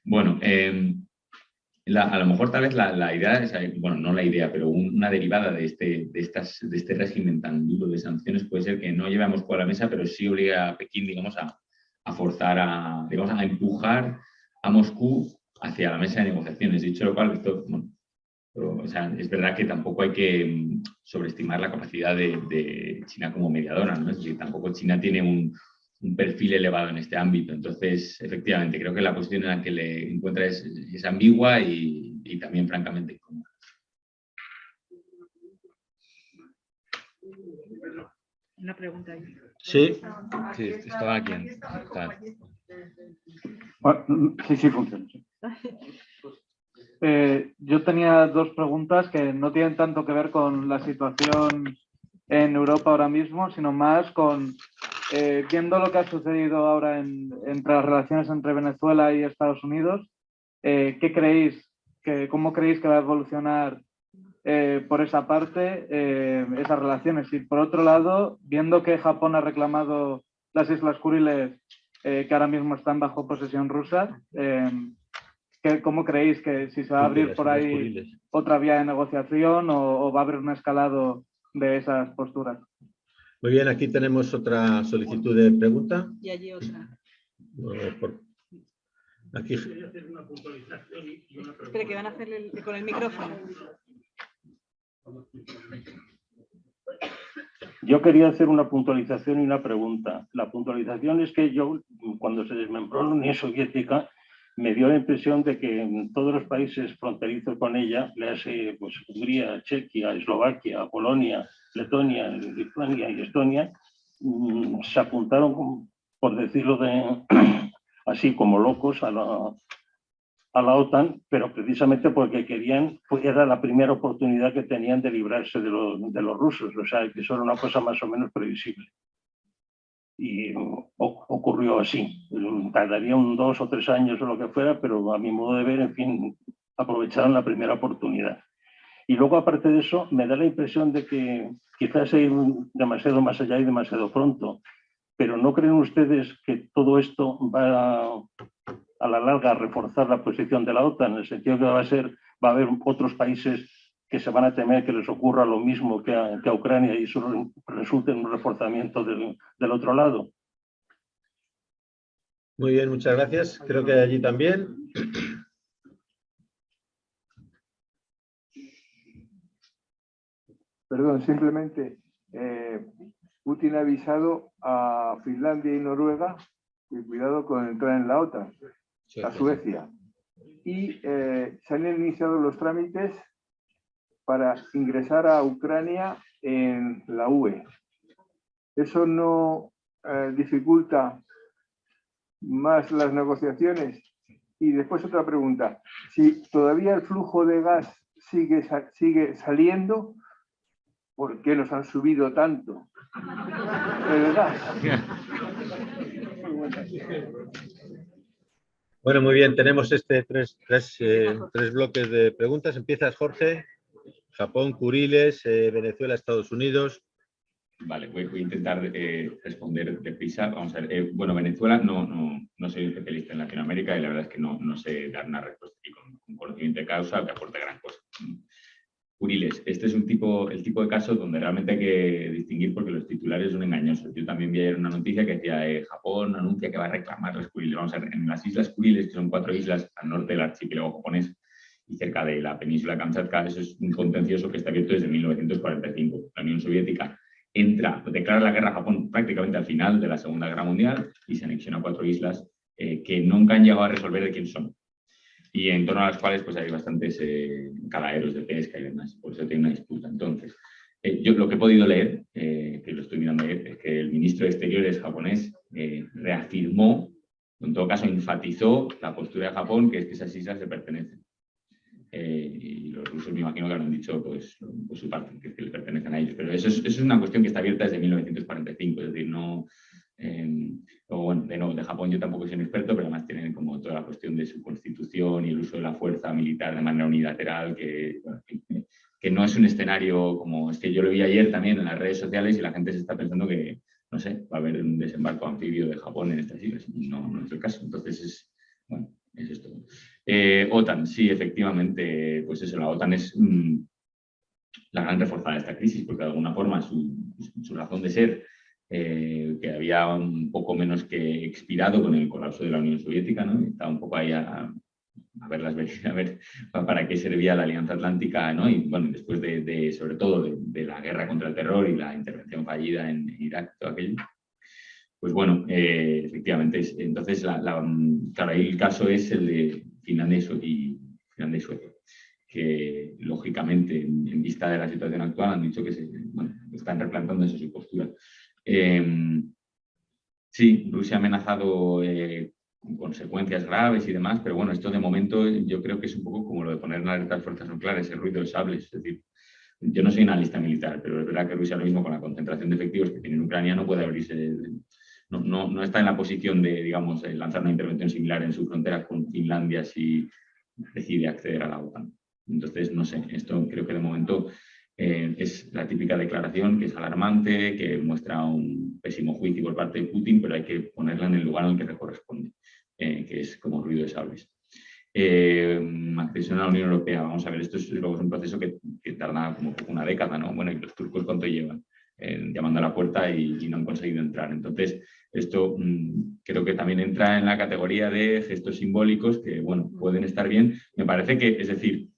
Bueno, a lo mejor tal vez la idea, bueno, no la idea, pero una derivada de este régimen tan duro de sanciones puede ser que no lleve a Moscú a la mesa, pero sí obliga a Pekín, digamos, a forzar, a empujar a Moscú hacia la mesa de negociaciones. Dicho lo cual, esto, bueno, o sea, es verdad que tampoco hay que sobreestimar la capacidad de China como mediadora, ¿no? Es decir, tampoco China tiene un perfil elevado en este ámbito. Entonces, efectivamente, creo que la posición en la que le encuentra es ambigua y también francamente incómoda. Una pregunta ahí. Sí. Sí, estaba aquí. Sí, funciona. Yo tenía dos preguntas que no tienen tanto que ver con la situación en Europa ahora mismo, sino más con, viendo lo que ha sucedido ahora entre las relaciones entre Venezuela y Estados Unidos, ¿cómo creéis que va a evolucionar por esa parte esas relaciones? Y por otro lado, viendo que Japón ha reclamado las Islas Kuriles que ahora mismo están bajo posesión rusa, ¿cómo creéis que si se va a abrir por ahí otra vía de negociación o va a haber un escalado de esas posturas? Muy bien, aquí tenemos otra solicitud de pregunta. Y allí otra. Aquí. Espera, que van a hacerle con el micrófono. Yo quería hacer una puntualización y una pregunta. La puntualización es que yo, cuando se desmembró la Unión Soviética, me dio la impresión de que en todos los países fronterizos con ella, pues, Hungría, Chequia, Eslovaquia, Polonia, Letonia, Lituania y Estonia, se apuntaron, por decirlo así, como locos a la OTAN, pero precisamente porque querían, era la primera oportunidad que tenían de librarse de los rusos, o sea, que eso era una cosa más o menos previsible. Y ocurrió así. Tardaría 2 o 3 años o lo que fuera, pero a mi modo de ver, en fin, aprovecharon la primera oportunidad. Y luego, aparte de eso, me da la impresión de que quizás ir demasiado más allá y demasiado pronto. pero ¿no creen ustedes que todo esto va a la larga a reforzar la posición de la OTAN, en el sentido que va a haber otros países que se van a temer que les ocurra lo mismo que a Ucrania y eso resulte en un reforzamiento del otro lado? Muy bien, muchas gracias. Creo que allí también. Perdón, simplemente Putin ha avisado a Finlandia y Noruega que cuidado con entrar en la OTAN, a Suecia. Y se han iniciado los trámites para ingresar a Ucrania en la UE. ¿Eso no dificulta más las negociaciones? Y después otra pregunta. Si todavía el flujo de gas sigue saliendo, ¿por qué nos han subido tanto el gas? Bueno, muy bien. Tenemos tres bloques de preguntas. Empiezas, Jorge. Japón, Kuriles, Venezuela, Estados Unidos. Vale, voy a intentar responder deprisa. Vamos a ver. Bueno, Venezuela no soy especialista en Latinoamérica y la verdad es que no sé dar una respuesta aquí con conocimiento de causa que aporte gran cosa. Kuriles, este es el tipo de caso donde realmente hay que distinguir porque los titulares son engañosos. Yo también vi ayer una noticia que decía Japón anuncia que va a reclamar las Kuriles. Vamos a ver, en las Islas Kuriles, que son 4 islas al norte del archipiélago japonés y cerca de la península Kamchatka, eso es un contencioso que está abierto desde 1945. La Unión Soviética declara la guerra a Japón prácticamente al final de la Segunda Guerra Mundial y se anexiona 4 islas que nunca han llegado a resolver de quién son. Y en torno a las cuales pues, hay bastantes caladeros de pesca y demás, por eso tiene una disputa. Entonces, yo lo que he podido leer, que lo estoy mirando ayer, es que el ministro de Exteriores japonés reafirmó, en todo caso enfatizó la postura de Japón, que es que esas islas le pertenecen. Y los rusos me imagino que habrán dicho pues, por su parte, que le pertenecen a ellos. Pero eso es una cuestión que está abierta desde 1945, es decir, no... o bueno, de Japón yo tampoco soy un experto, pero además tienen como toda la cuestión de su constitución y el uso de la fuerza militar de manera unilateral, que no es un escenario como... Es que yo lo vi ayer también en las redes sociales y la gente se está pensando que, no sé, va a haber un desembarco anfibio de Japón en estas islas. No es el caso. Entonces, es esto. OTAN, sí, efectivamente, pues eso, la OTAN es la gran reforzada de esta crisis, porque de alguna forma su razón de ser, que había un poco menos que expirado con el colapso de la Unión Soviética, ¿no? Estaba un poco ahí a verlas venir, a ver para qué servía la Alianza Atlántica, ¿no? Y bueno, después sobre todo de la guerra contra el terror y la intervención fallida en Irak, todo aquello. Pues bueno, efectivamente, entonces, claro, ahí el caso es el de Finlandia y Suecia, que lógicamente, en vista de la situación actual, han dicho que están replantándose su postura. Sí, Rusia ha amenazado con consecuencias graves y demás, pero bueno, esto de momento yo creo que es un poco como lo de poner en alerta las fuerzas nucleares, el ruido de sables. Es decir, yo no soy analista militar, pero es verdad que Rusia ahora mismo, con la concentración de efectivos que tiene en Ucrania, no puede abrirse... No está en la posición de, digamos, lanzar una intervención similar en su frontera con Finlandia si decide acceder a la OTAN. Entonces, no sé, esto creo que de momento es la típica declaración que es alarmante, que muestra un pésimo juicio por parte de Putin, pero hay que ponerla en el lugar en el que le corresponde, que es como ruido de sables. Accesión a la Unión Europea, vamos a ver, esto es un proceso que tarda como una década, ¿no? Bueno, ¿y los turcos cuánto llevan? Llamando a la puerta y no han conseguido entrar. Entonces, esto creo que también entra en la categoría de gestos simbólicos que, bueno, pueden estar bien. Me parece que, es decir,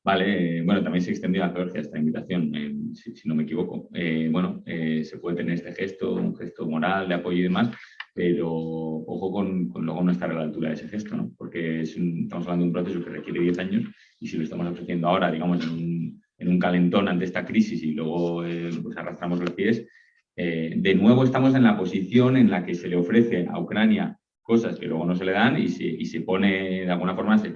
vale, bueno, también se extendió a Georgia esta invitación, si no me equivoco. Se puede tener este gesto, un gesto moral de apoyo y demás, pero ojo con luego no estar a la altura de ese gesto, ¿no? Porque estamos hablando de un proceso que requiere 10 años y si lo estamos ofreciendo ahora, digamos, en un calentón ante esta crisis y luego pues arrastramos los pies, de nuevo estamos en la posición en la que se le ofrece a Ucrania cosas que luego no se le dan y se pone, de alguna forma, se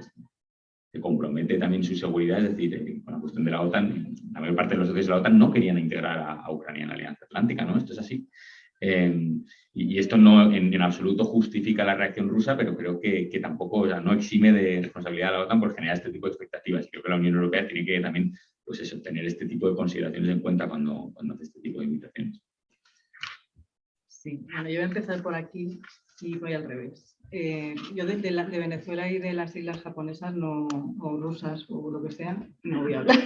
compromete también su seguridad, es decir, con la cuestión de la OTAN, la mayor parte de los socios de la OTAN no querían integrar a Ucrania en la Alianza Atlántica, ¿no? Esto es así. Y esto no en absoluto justifica la reacción rusa, pero creo que tampoco, o sea, no exime de responsabilidad a la OTAN por generar este tipo de expectativas. Creo que la Unión Europea tiene que también, pues eso, tener este tipo de consideraciones en cuenta cuando hace este tipo de invitaciones. Sí, bueno, yo voy a empezar por aquí y voy al revés. Yo de Venezuela y de las islas japonesas no, o rusas o lo que sea, no voy a hablar.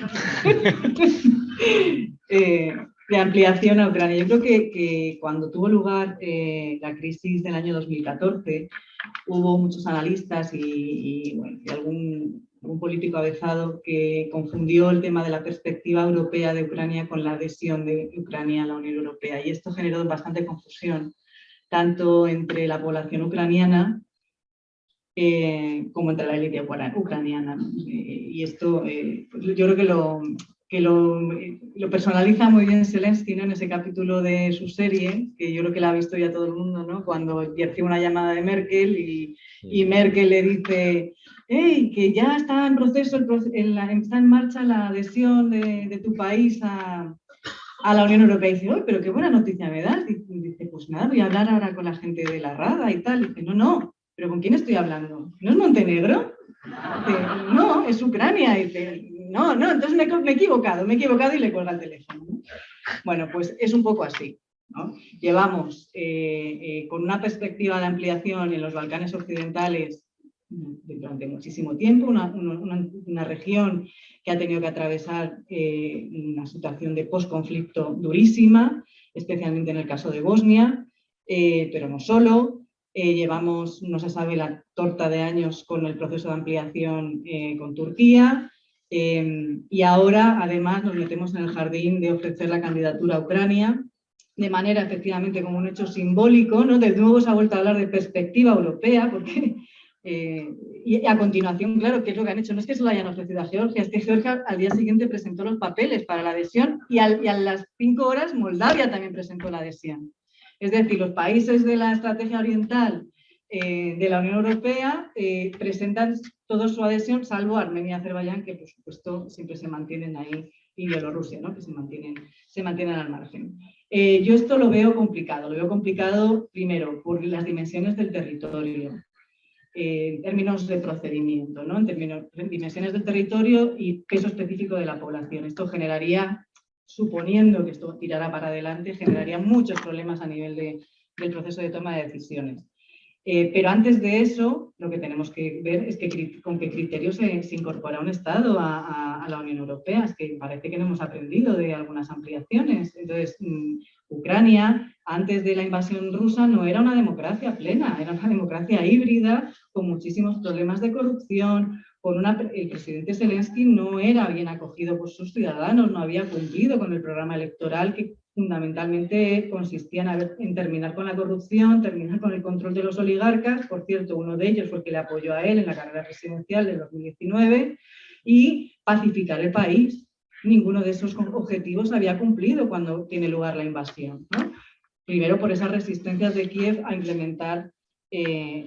De ampliación a Ucrania. Yo creo que cuando tuvo lugar la crisis del año 2014, hubo muchos analistas y algún político avezado que confundió el tema de la perspectiva europea de Ucrania con la adhesión de Ucrania a la Unión Europea. Y esto generó bastante confusión, tanto entre la población ucraniana como entre la élite ucraniana. Y esto pues yo creo que lo personaliza muy bien Zelensky, ¿no? En ese capítulo de su serie, que yo creo que la ha visto ya todo el mundo, ¿no? Cuando recibe una llamada de Merkel y Merkel le dice: hey, que ya está en proceso, está en marcha la adhesión de tu país a la Unión Europea. Y dice: oh, pero qué buena noticia me das. Y dice: pues nada, voy a hablar ahora con la gente de la Rada y tal. Y dice: no, ¿pero con quién estoy hablando? ¿No es Montenegro? Dice: no, es Ucrania. Y dice: no, entonces me he equivocado y le cuelga el teléfono, ¿no? Bueno, pues es un poco así, ¿no? Llevamos con una perspectiva de ampliación en los Balcanes occidentales durante muchísimo tiempo, una región que ha tenido que atravesar una situación de posconflicto durísima, especialmente en el caso de Bosnia, pero no solo. Llevamos, no se sabe, la torta de años con el proceso de ampliación con Turquía. Y ahora, además, nos metemos en el jardín de ofrecer la candidatura a Ucrania, de manera, efectivamente, como un hecho simbólico, ¿no? De nuevo se ha vuelto a hablar de perspectiva europea, porque, y a continuación, claro, ¿qué es lo que han hecho? No es que se lo hayan ofrecido a Georgia, es que Georgia al día siguiente presentó los papeles para la adhesión y a las 5 horas Moldavia también presentó la adhesión. Es decir, los países de la estrategia oriental de la Unión Europea presentan toda su adhesión, salvo Armenia y Azerbaiyán, que por supuesto siempre se mantienen ahí, y Bielorrusia, ¿no? Que se mantienen al margen. Yo esto lo veo complicado primero por las dimensiones del territorio, en términos de procedimiento, ¿no? En dimensiones del territorio y peso específico de la población. Esto generaría, suponiendo que esto tirara para adelante, generaría muchos problemas a nivel del proceso de toma de decisiones. Pero antes de eso, lo que tenemos que ver es con qué criterios se incorpora un Estado a la Unión Europea. Es que parece que no hemos aprendido de algunas ampliaciones. Entonces, Ucrania, antes de la invasión rusa, no era una democracia plena, era una democracia híbrida, con muchísimos problemas de corrupción. El presidente Zelensky no era bien acogido por sus ciudadanos, no había cumplido con el programa electoral que fundamentalmente consistía en terminar con la corrupción, terminar con el control de los oligarcas. Por cierto, uno de ellos fue el que le apoyó a él en la carrera presidencial de 2019, y pacificar el país. Ninguno de esos objetivos había cumplido cuando tiene lugar la invasión, ¿no? Primero por esas resistencias de Kiev a implementar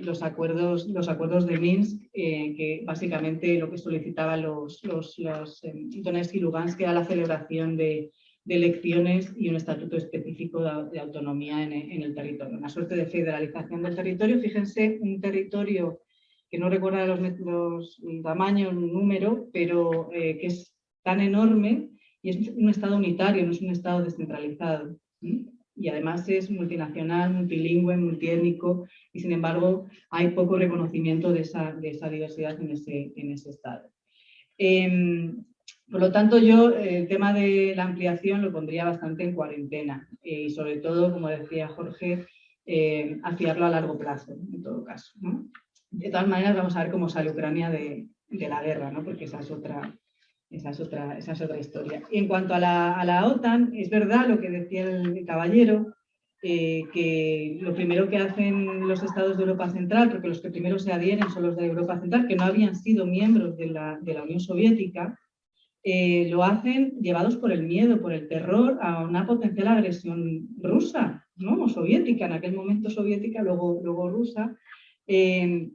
los acuerdos de Minsk, que básicamente lo que solicitaban los Donetsk y Lugansk, que era la celebración de elecciones y un estatuto específico de autonomía en el territorio. Una suerte de federalización del territorio. Fíjense, un territorio que no recuerda los tamaños, número, pero que es tan enorme y es un Estado unitario, no es un Estado descentralizado. Y además es multinacional, multilingüe, multiétnico, y sin embargo hay poco reconocimiento de esa diversidad en ese Estado. Por lo tanto, yo el tema de la ampliación lo pondría bastante en cuarentena y sobre todo, como decía Jorge, hacerlo a largo plazo, en todo caso, ¿no? De todas maneras, vamos a ver cómo sale Ucrania de la guerra, ¿no? Porque esa es otra historia. Y en cuanto a la OTAN, es verdad lo que decía el caballero, que lo primero que hacen los estados de Europa Central, porque los que primero se adhieren son los de Europa Central, que no habían sido miembros de la Unión Soviética, lo hacen llevados por el miedo, por el terror a una potencial agresión rusa, ¿no? O soviética, en aquel momento soviética, luego rusa,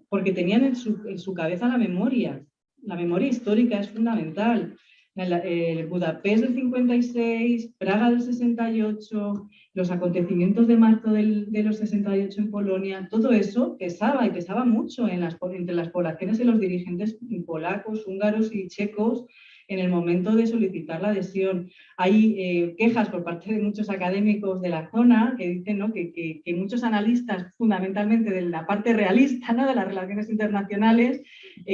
porque tenían en su cabeza la memoria. La memoria histórica es fundamental. El Budapest del 56, Praga del 68, los acontecimientos de marzo de los 68 en Polonia, todo eso pesaba y pesaba mucho entre las poblaciones y los dirigentes polacos, húngaros y checos, en el momento de solicitar la adhesión. Hay quejas por parte de muchos académicos de la zona que dicen, ¿no?, que muchos analistas, fundamentalmente de la parte realista, ¿no?, de las relaciones internacionales,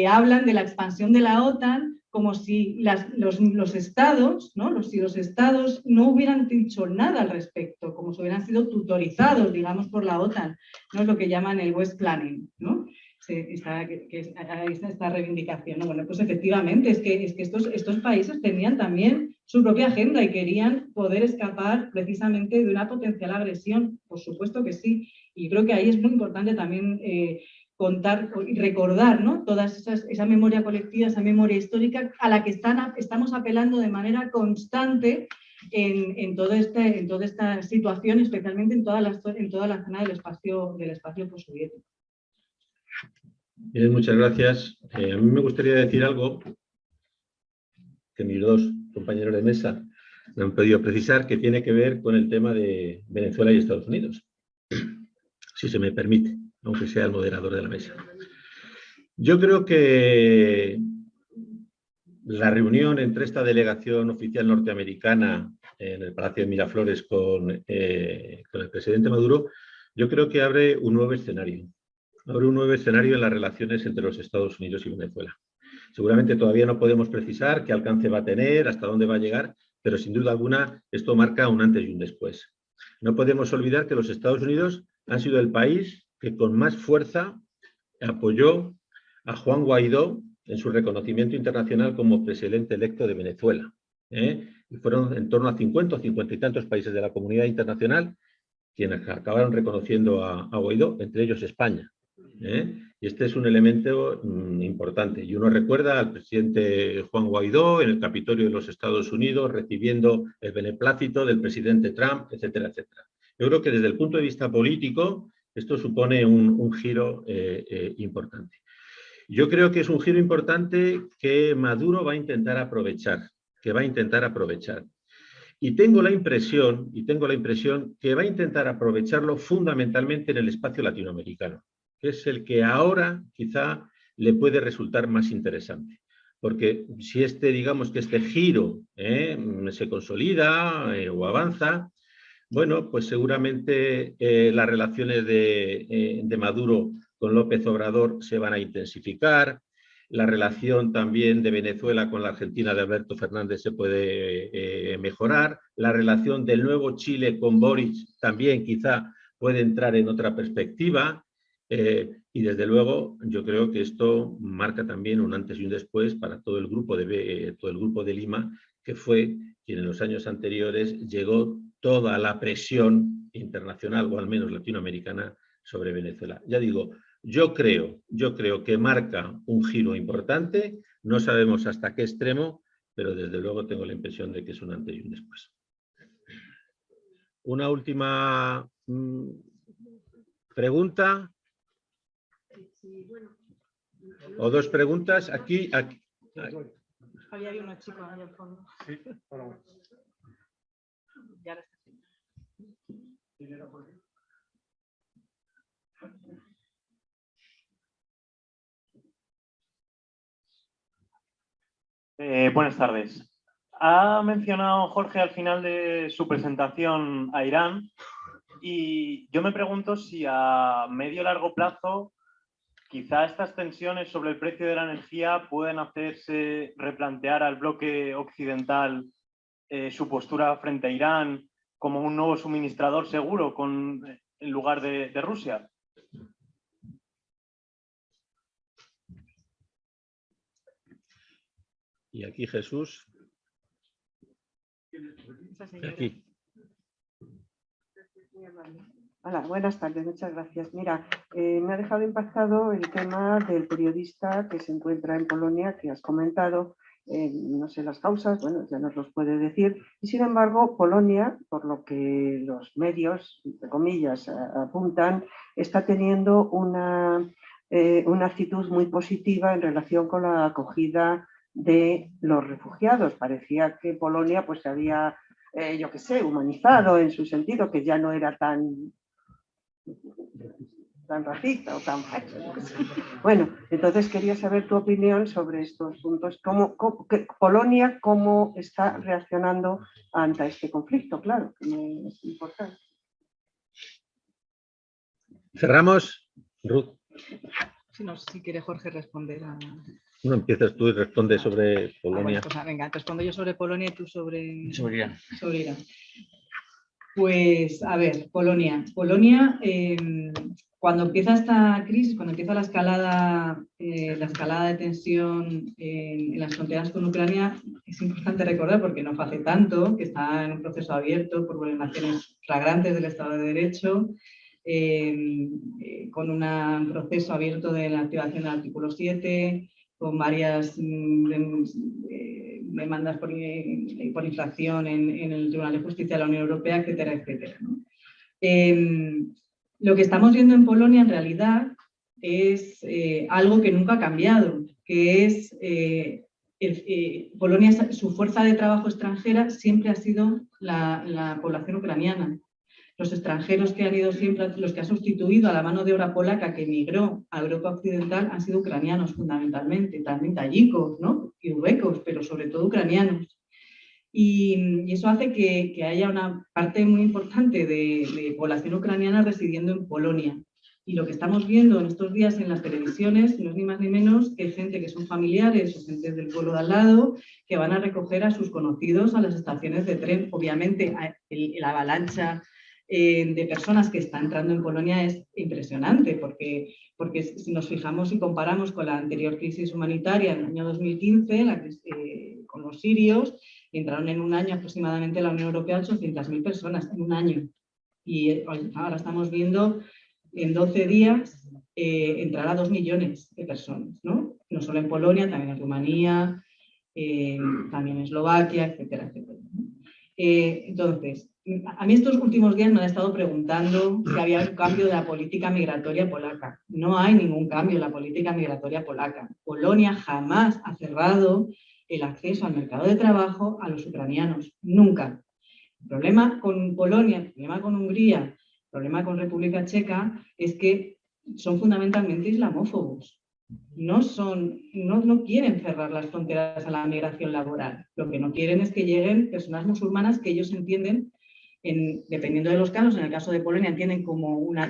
hablan de la expansión de la OTAN como si los estados, ¿no?, si los estados no hubieran dicho nada al respecto, como si hubieran sido tutorizados, digamos, por la OTAN, ¿no?, es lo que llaman el West Planning, ¿no? Esta reivindicación, ¿no? Bueno, pues efectivamente es que estos países tenían también su propia agenda y querían poder escapar precisamente de una potencial agresión, por supuesto que sí, y creo que ahí es muy importante también contar y recordar, ¿no?, esa memoria colectiva, esa memoria histórica a la que estamos apelando de manera constante en toda esta situación, especialmente en toda la zona del espacio postsoviético. Bien, muchas gracias. A mí me gustaría decir algo que mis dos compañeros de mesa me han pedido precisar, que tiene que ver con el tema de Venezuela y Estados Unidos, si se me permite, aunque sea el moderador de la mesa. Yo creo que la reunión entre esta delegación oficial norteamericana en el Palacio de Miraflores con el presidente Maduro, yo creo que abre un nuevo escenario. Abre un nuevo escenario en las relaciones entre los Estados Unidos y Venezuela. Seguramente todavía no podemos precisar qué alcance va a tener, hasta dónde va a llegar, pero sin duda alguna esto marca un antes y un después. No podemos olvidar que los Estados Unidos han sido el país que con más fuerza apoyó a Juan Guaidó en su reconocimiento internacional como presidente electo de Venezuela. Y fueron en torno a 50 o 50 y tantos países de la comunidad internacional quienes acabaron reconociendo a Guaidó, entre ellos España. Y este es un elemento importante. Y uno recuerda al presidente Juan Guaidó en el Capitolio de los Estados Unidos recibiendo el beneplácito del presidente Trump, etcétera, etcétera. Yo creo que desde el punto de vista político esto supone un giro importante. Yo creo que es un giro importante que Maduro va a intentar aprovechar, Y tengo la impresión que va a intentar aprovecharlo fundamentalmente en el espacio latinoamericano, que es el que ahora quizá le puede resultar más interesante. Porque si digamos que este giro se consolida o avanza, bueno, pues seguramente las relaciones de Maduro con López Obrador se van a intensificar. La relación también de Venezuela con la Argentina de Alberto Fernández se puede mejorar. La relación del nuevo Chile con Boric también quizá puede entrar en otra perspectiva. Y desde luego yo creo que esto marca también un antes y un después para todo el grupo de Lima, que fue quien en los años anteriores llegó toda la presión internacional, o al menos latinoamericana, sobre Venezuela. Ya digo, yo creo que marca un giro importante, no sabemos hasta qué extremo, pero desde luego tengo la impresión de que es un antes y un después. Una última pregunta. O dos preguntas. Aquí. Había unos chicos ahí al fondo. Sí, bueno. Ya está. Buenas tardes. Ha mencionado Jorge al final de su presentación a Irán y yo me pregunto si a medio o largo plazo quizá estas tensiones sobre el precio de la energía pueden hacerse replantear al bloque occidental su postura frente a Irán como un nuevo suministrador seguro en lugar de Rusia. Y aquí Jesús. Aquí. Hola, buenas tardes, muchas gracias. Mira, me ha dejado impactado el tema del periodista que se encuentra en Polonia, que has comentado, no sé las causas, bueno, ya nos los puede decir. Y sin embargo, Polonia, por lo que los medios, entre comillas, apuntan, está teniendo una actitud muy positiva en relación con la acogida de los refugiados. Parecía que Polonia pues se había, yo qué sé, humanizado en su sentido, que ya no era tan tan racista o tan facho. Bueno, entonces quería saber tu opinión sobre estos puntos. Polonia, ¿cómo está reaccionando ante este conflicto? Claro, que es importante. Cerramos, Ruth. Si no, si quiere Jorge responder a... No, empiezas tú y respondes sobre Polonia. Bueno, pues venga, respondo yo sobre Polonia y tú sobre Irán. Sobre Irán. Pues, a ver, Polonia. Polonia, cuando empieza esta crisis, cuando empieza la escalada de tensión en las fronteras con Ucrania, es importante recordar, porque no fue hace tanto, que está en un proceso abierto por vulneraciones flagrantes del Estado de Derecho, con un proceso abierto de la activación del artículo 7, con varias demandas por infracción en el Tribunal de Justicia de la Unión Europea, etcétera, etcétera, ¿no? Lo que estamos viendo en Polonia en realidad es algo que nunca ha cambiado, que es Polonia, su fuerza de trabajo extranjera siempre ha sido la población ucraniana. Los extranjeros que han ido siempre, los que han sustituido a la mano de obra polaca que emigró a Europa Occidental han sido ucranianos fundamentalmente, también tayikos, ¿no? Y uzbekos, pero sobre todo ucranianos. Y eso hace que haya una parte muy importante de población ucraniana residiendo en Polonia. Y lo que estamos viendo en estos días en las televisiones no es ni más ni menos que gente que son familiares o gente del pueblo de al lado que van a recoger a sus conocidos a las estaciones de tren. Obviamente la avalancha de personas que están entrando en Polonia es impresionante, porque si nos fijamos y comparamos con la anterior crisis humanitaria en el año 2015, con los sirios, entraron en un año aproximadamente en la Unión Europea 800.000 personas, en un año. Y ahora estamos viendo en 12 días entrar a 2 millones de personas, ¿no? No solo en Polonia, también en Rumanía, también en Eslovaquia, etcétera, etcétera. Entonces, a mí estos últimos días me han estado preguntando si había un cambio de la política migratoria polaca. No hay ningún cambio en la política migratoria polaca. Polonia jamás ha cerrado el acceso al mercado de trabajo a los ucranianos. Nunca. El problema con Polonia, el problema con Hungría, el problema con República Checa es que son fundamentalmente islamófobos. No quieren cerrar las fronteras a la migración laboral. Lo que no quieren es que lleguen personas musulmanas que ellos entienden, dependiendo de los casos, en el caso de Polonia entienden como una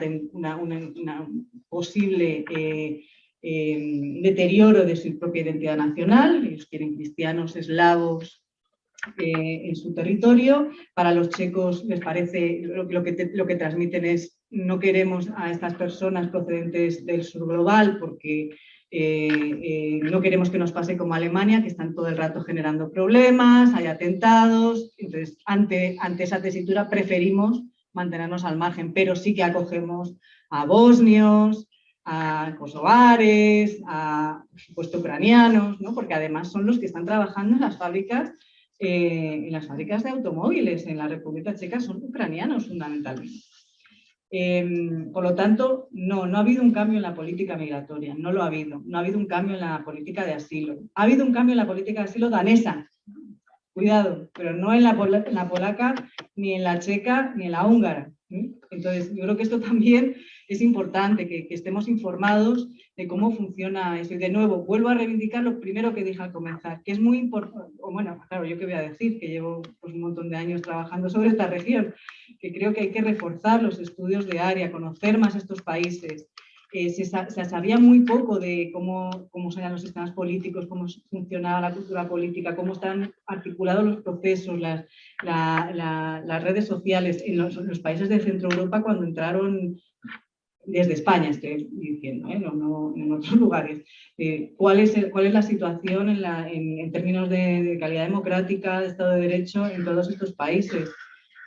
posible deterioro de su propia identidad nacional. Ellos quieren cristianos, eslavos en su territorio. Para los checos les parece, lo que transmiten es: no queremos a estas personas procedentes del sur global porque no queremos que nos pase como a Alemania, que están todo el rato generando problemas, hay atentados. Entonces, ante esa tesitura preferimos mantenernos al margen, pero sí que acogemos a bosnios, a kosovares, a, por supuesto, ucranianos, ¿no? Porque además son los que están trabajando en las fábricas de automóviles en la República Checa, son ucranianos fundamentalmente. Por lo tanto, no ha habido un cambio en la política migratoria, no lo ha habido. No ha habido un cambio en la política de asilo. Ha habido un cambio en la política de asilo danesa, cuidado, pero no en la polaca, ni en la checa, ni en la húngara. Entonces, yo creo que esto también es importante, que estemos informados de cómo funciona eso. Y de nuevo, vuelvo a reivindicar lo primero que dije al comenzar, que es muy importante, o bueno, claro, yo qué voy a decir, que llevo pues, un montón de años trabajando sobre esta región, que creo que hay que reforzar los estudios de área, conocer más estos países. Se sabía muy poco de cómo eran los sistemas políticos, cómo funcionaba la cultura política, cómo están articulados los procesos, las redes sociales en los países de Centro Europa cuando entraron, desde España estoy diciendo, no en otros lugares. ¿Cuál es la situación en términos de calidad democrática, de Estado de Derecho en todos estos países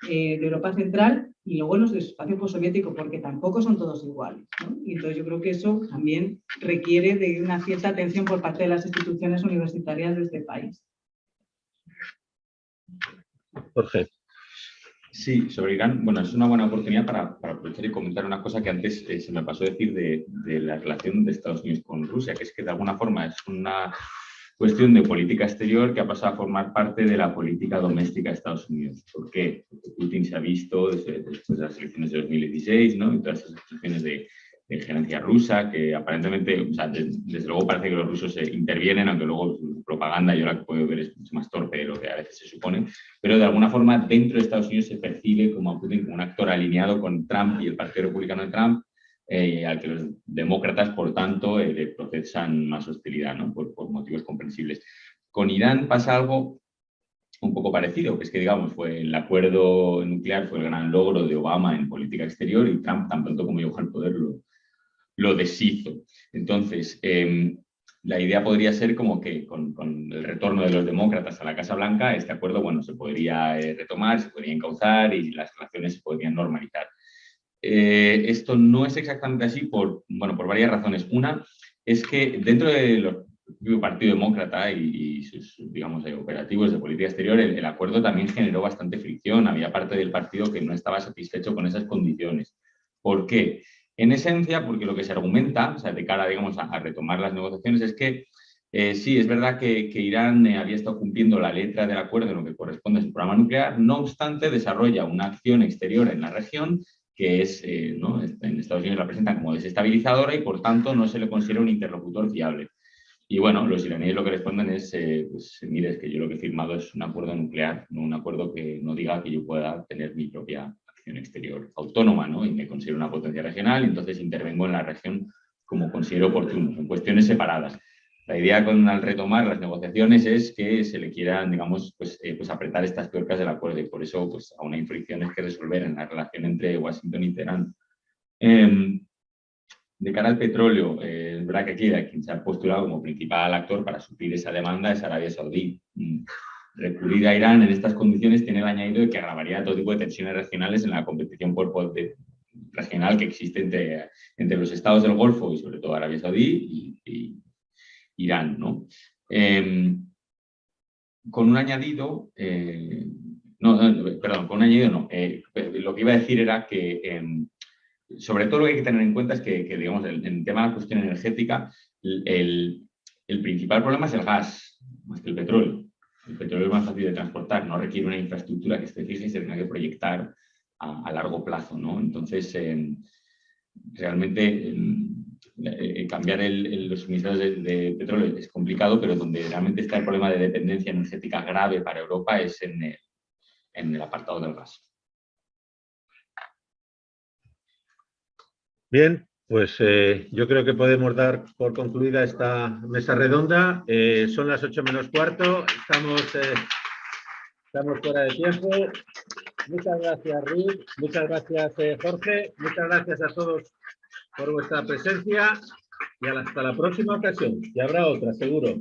de Europa Central y luego en los del espacio postsoviético, porque tampoco son todos iguales, ¿no? Y entonces yo creo que eso también requiere de una cierta atención por parte de las instituciones universitarias de este país. Jorge. Sí, sobre Irán, bueno, es una buena oportunidad para aprovechar y comentar una cosa que antes se me pasó a decir de la relación de Estados Unidos con Rusia, que es que de alguna forma es una cuestión de política exterior que ha pasado a formar parte de la política doméstica de Estados Unidos. ¿Por qué? Porque Putin se ha visto después de las elecciones de 2016, ¿no? Y todas esas expresiones de injerencia rusa, que aparentemente, o sea, desde luego parece que los rusos intervienen, aunque luego su propaganda yo la que puedo ver es mucho más torpe de lo que a veces se supone, pero de alguna forma dentro de Estados Unidos se percibe como a Putin como un actor alineado con Trump y el Partido Republicano de Trump, al que los demócratas, por tanto, le procesan más hostilidad, ¿no? Por motivos comprensibles. Con Irán pasa algo un poco parecido, que es que, digamos, fue el acuerdo nuclear fue el gran logro de Obama en política exterior y Trump, tan pronto como llegó al poder, lo deshizo. Entonces, la idea podría ser como que con el retorno de los demócratas a la Casa Blanca, este acuerdo, bueno, se podría retomar, se podría encauzar y las relaciones se podrían normalizar. Esto no es exactamente así por varias razones. Una es que dentro del Partido Demócrata y sus, digamos, operativos de política exterior, el acuerdo también generó bastante fricción. Había parte del partido que no estaba satisfecho con esas condiciones. ¿Por qué? En esencia, porque lo que se argumenta, o sea, de cara, digamos, a retomar las negociaciones, es que sí, es verdad que Irán había estado cumpliendo la letra del acuerdo en lo que corresponde a su programa nuclear, no obstante, desarrolla una acción exterior en la región que es, ¿no? En Estados Unidos la presentan como desestabilizadora y, por tanto, no se le considera un interlocutor fiable. Y bueno, los iraníes lo que responden es, pues mire, es que yo lo que he firmado es un acuerdo nuclear, no un acuerdo que no diga que yo pueda tener mi propia acción exterior autónoma, ¿no? Y me considero una potencia regional y entonces intervengo en la región como considero oportuno, en cuestiones separadas. La idea al retomar las negociaciones es que se le quieran, digamos, pues apretar estas tuercas del acuerdo y por eso pues, aún hay fricciones que resolver en la relación entre Washington y Teherán. De cara al petróleo, es verdad que aquí quien se ha postulado como principal actor para suplir esa demanda es Arabia Saudí. Recurrir a Irán en estas condiciones tiene el añadido de que agravaría todo tipo de tensiones regionales en la competición regional que existe entre los estados del Golfo y sobre todo Arabia Saudí y Irán, ¿no? Con un añadido, con un añadido no. Lo que iba a decir era que sobre todo lo que hay que tener en cuenta es que digamos, en el tema de la cuestión energética, el principal problema es el gas, más que el petróleo. El petróleo es más fácil de transportar, no requiere una infraestructura que esté fija y se tenga que proyectar a largo plazo, ¿no? Entonces, realmente cambiar los suministros de petróleo es complicado, pero donde realmente está el problema de dependencia energética grave para Europa es en el apartado del gas. Bien, pues yo creo que podemos dar por concluida esta mesa redonda. Son las 8 menos cuarto, estamos fuera de tiempo. Muchas gracias, Ruth, muchas gracias, Jorge, muchas gracias a todos por vuestra presencia y hasta la próxima ocasión, y habrá otra, seguro.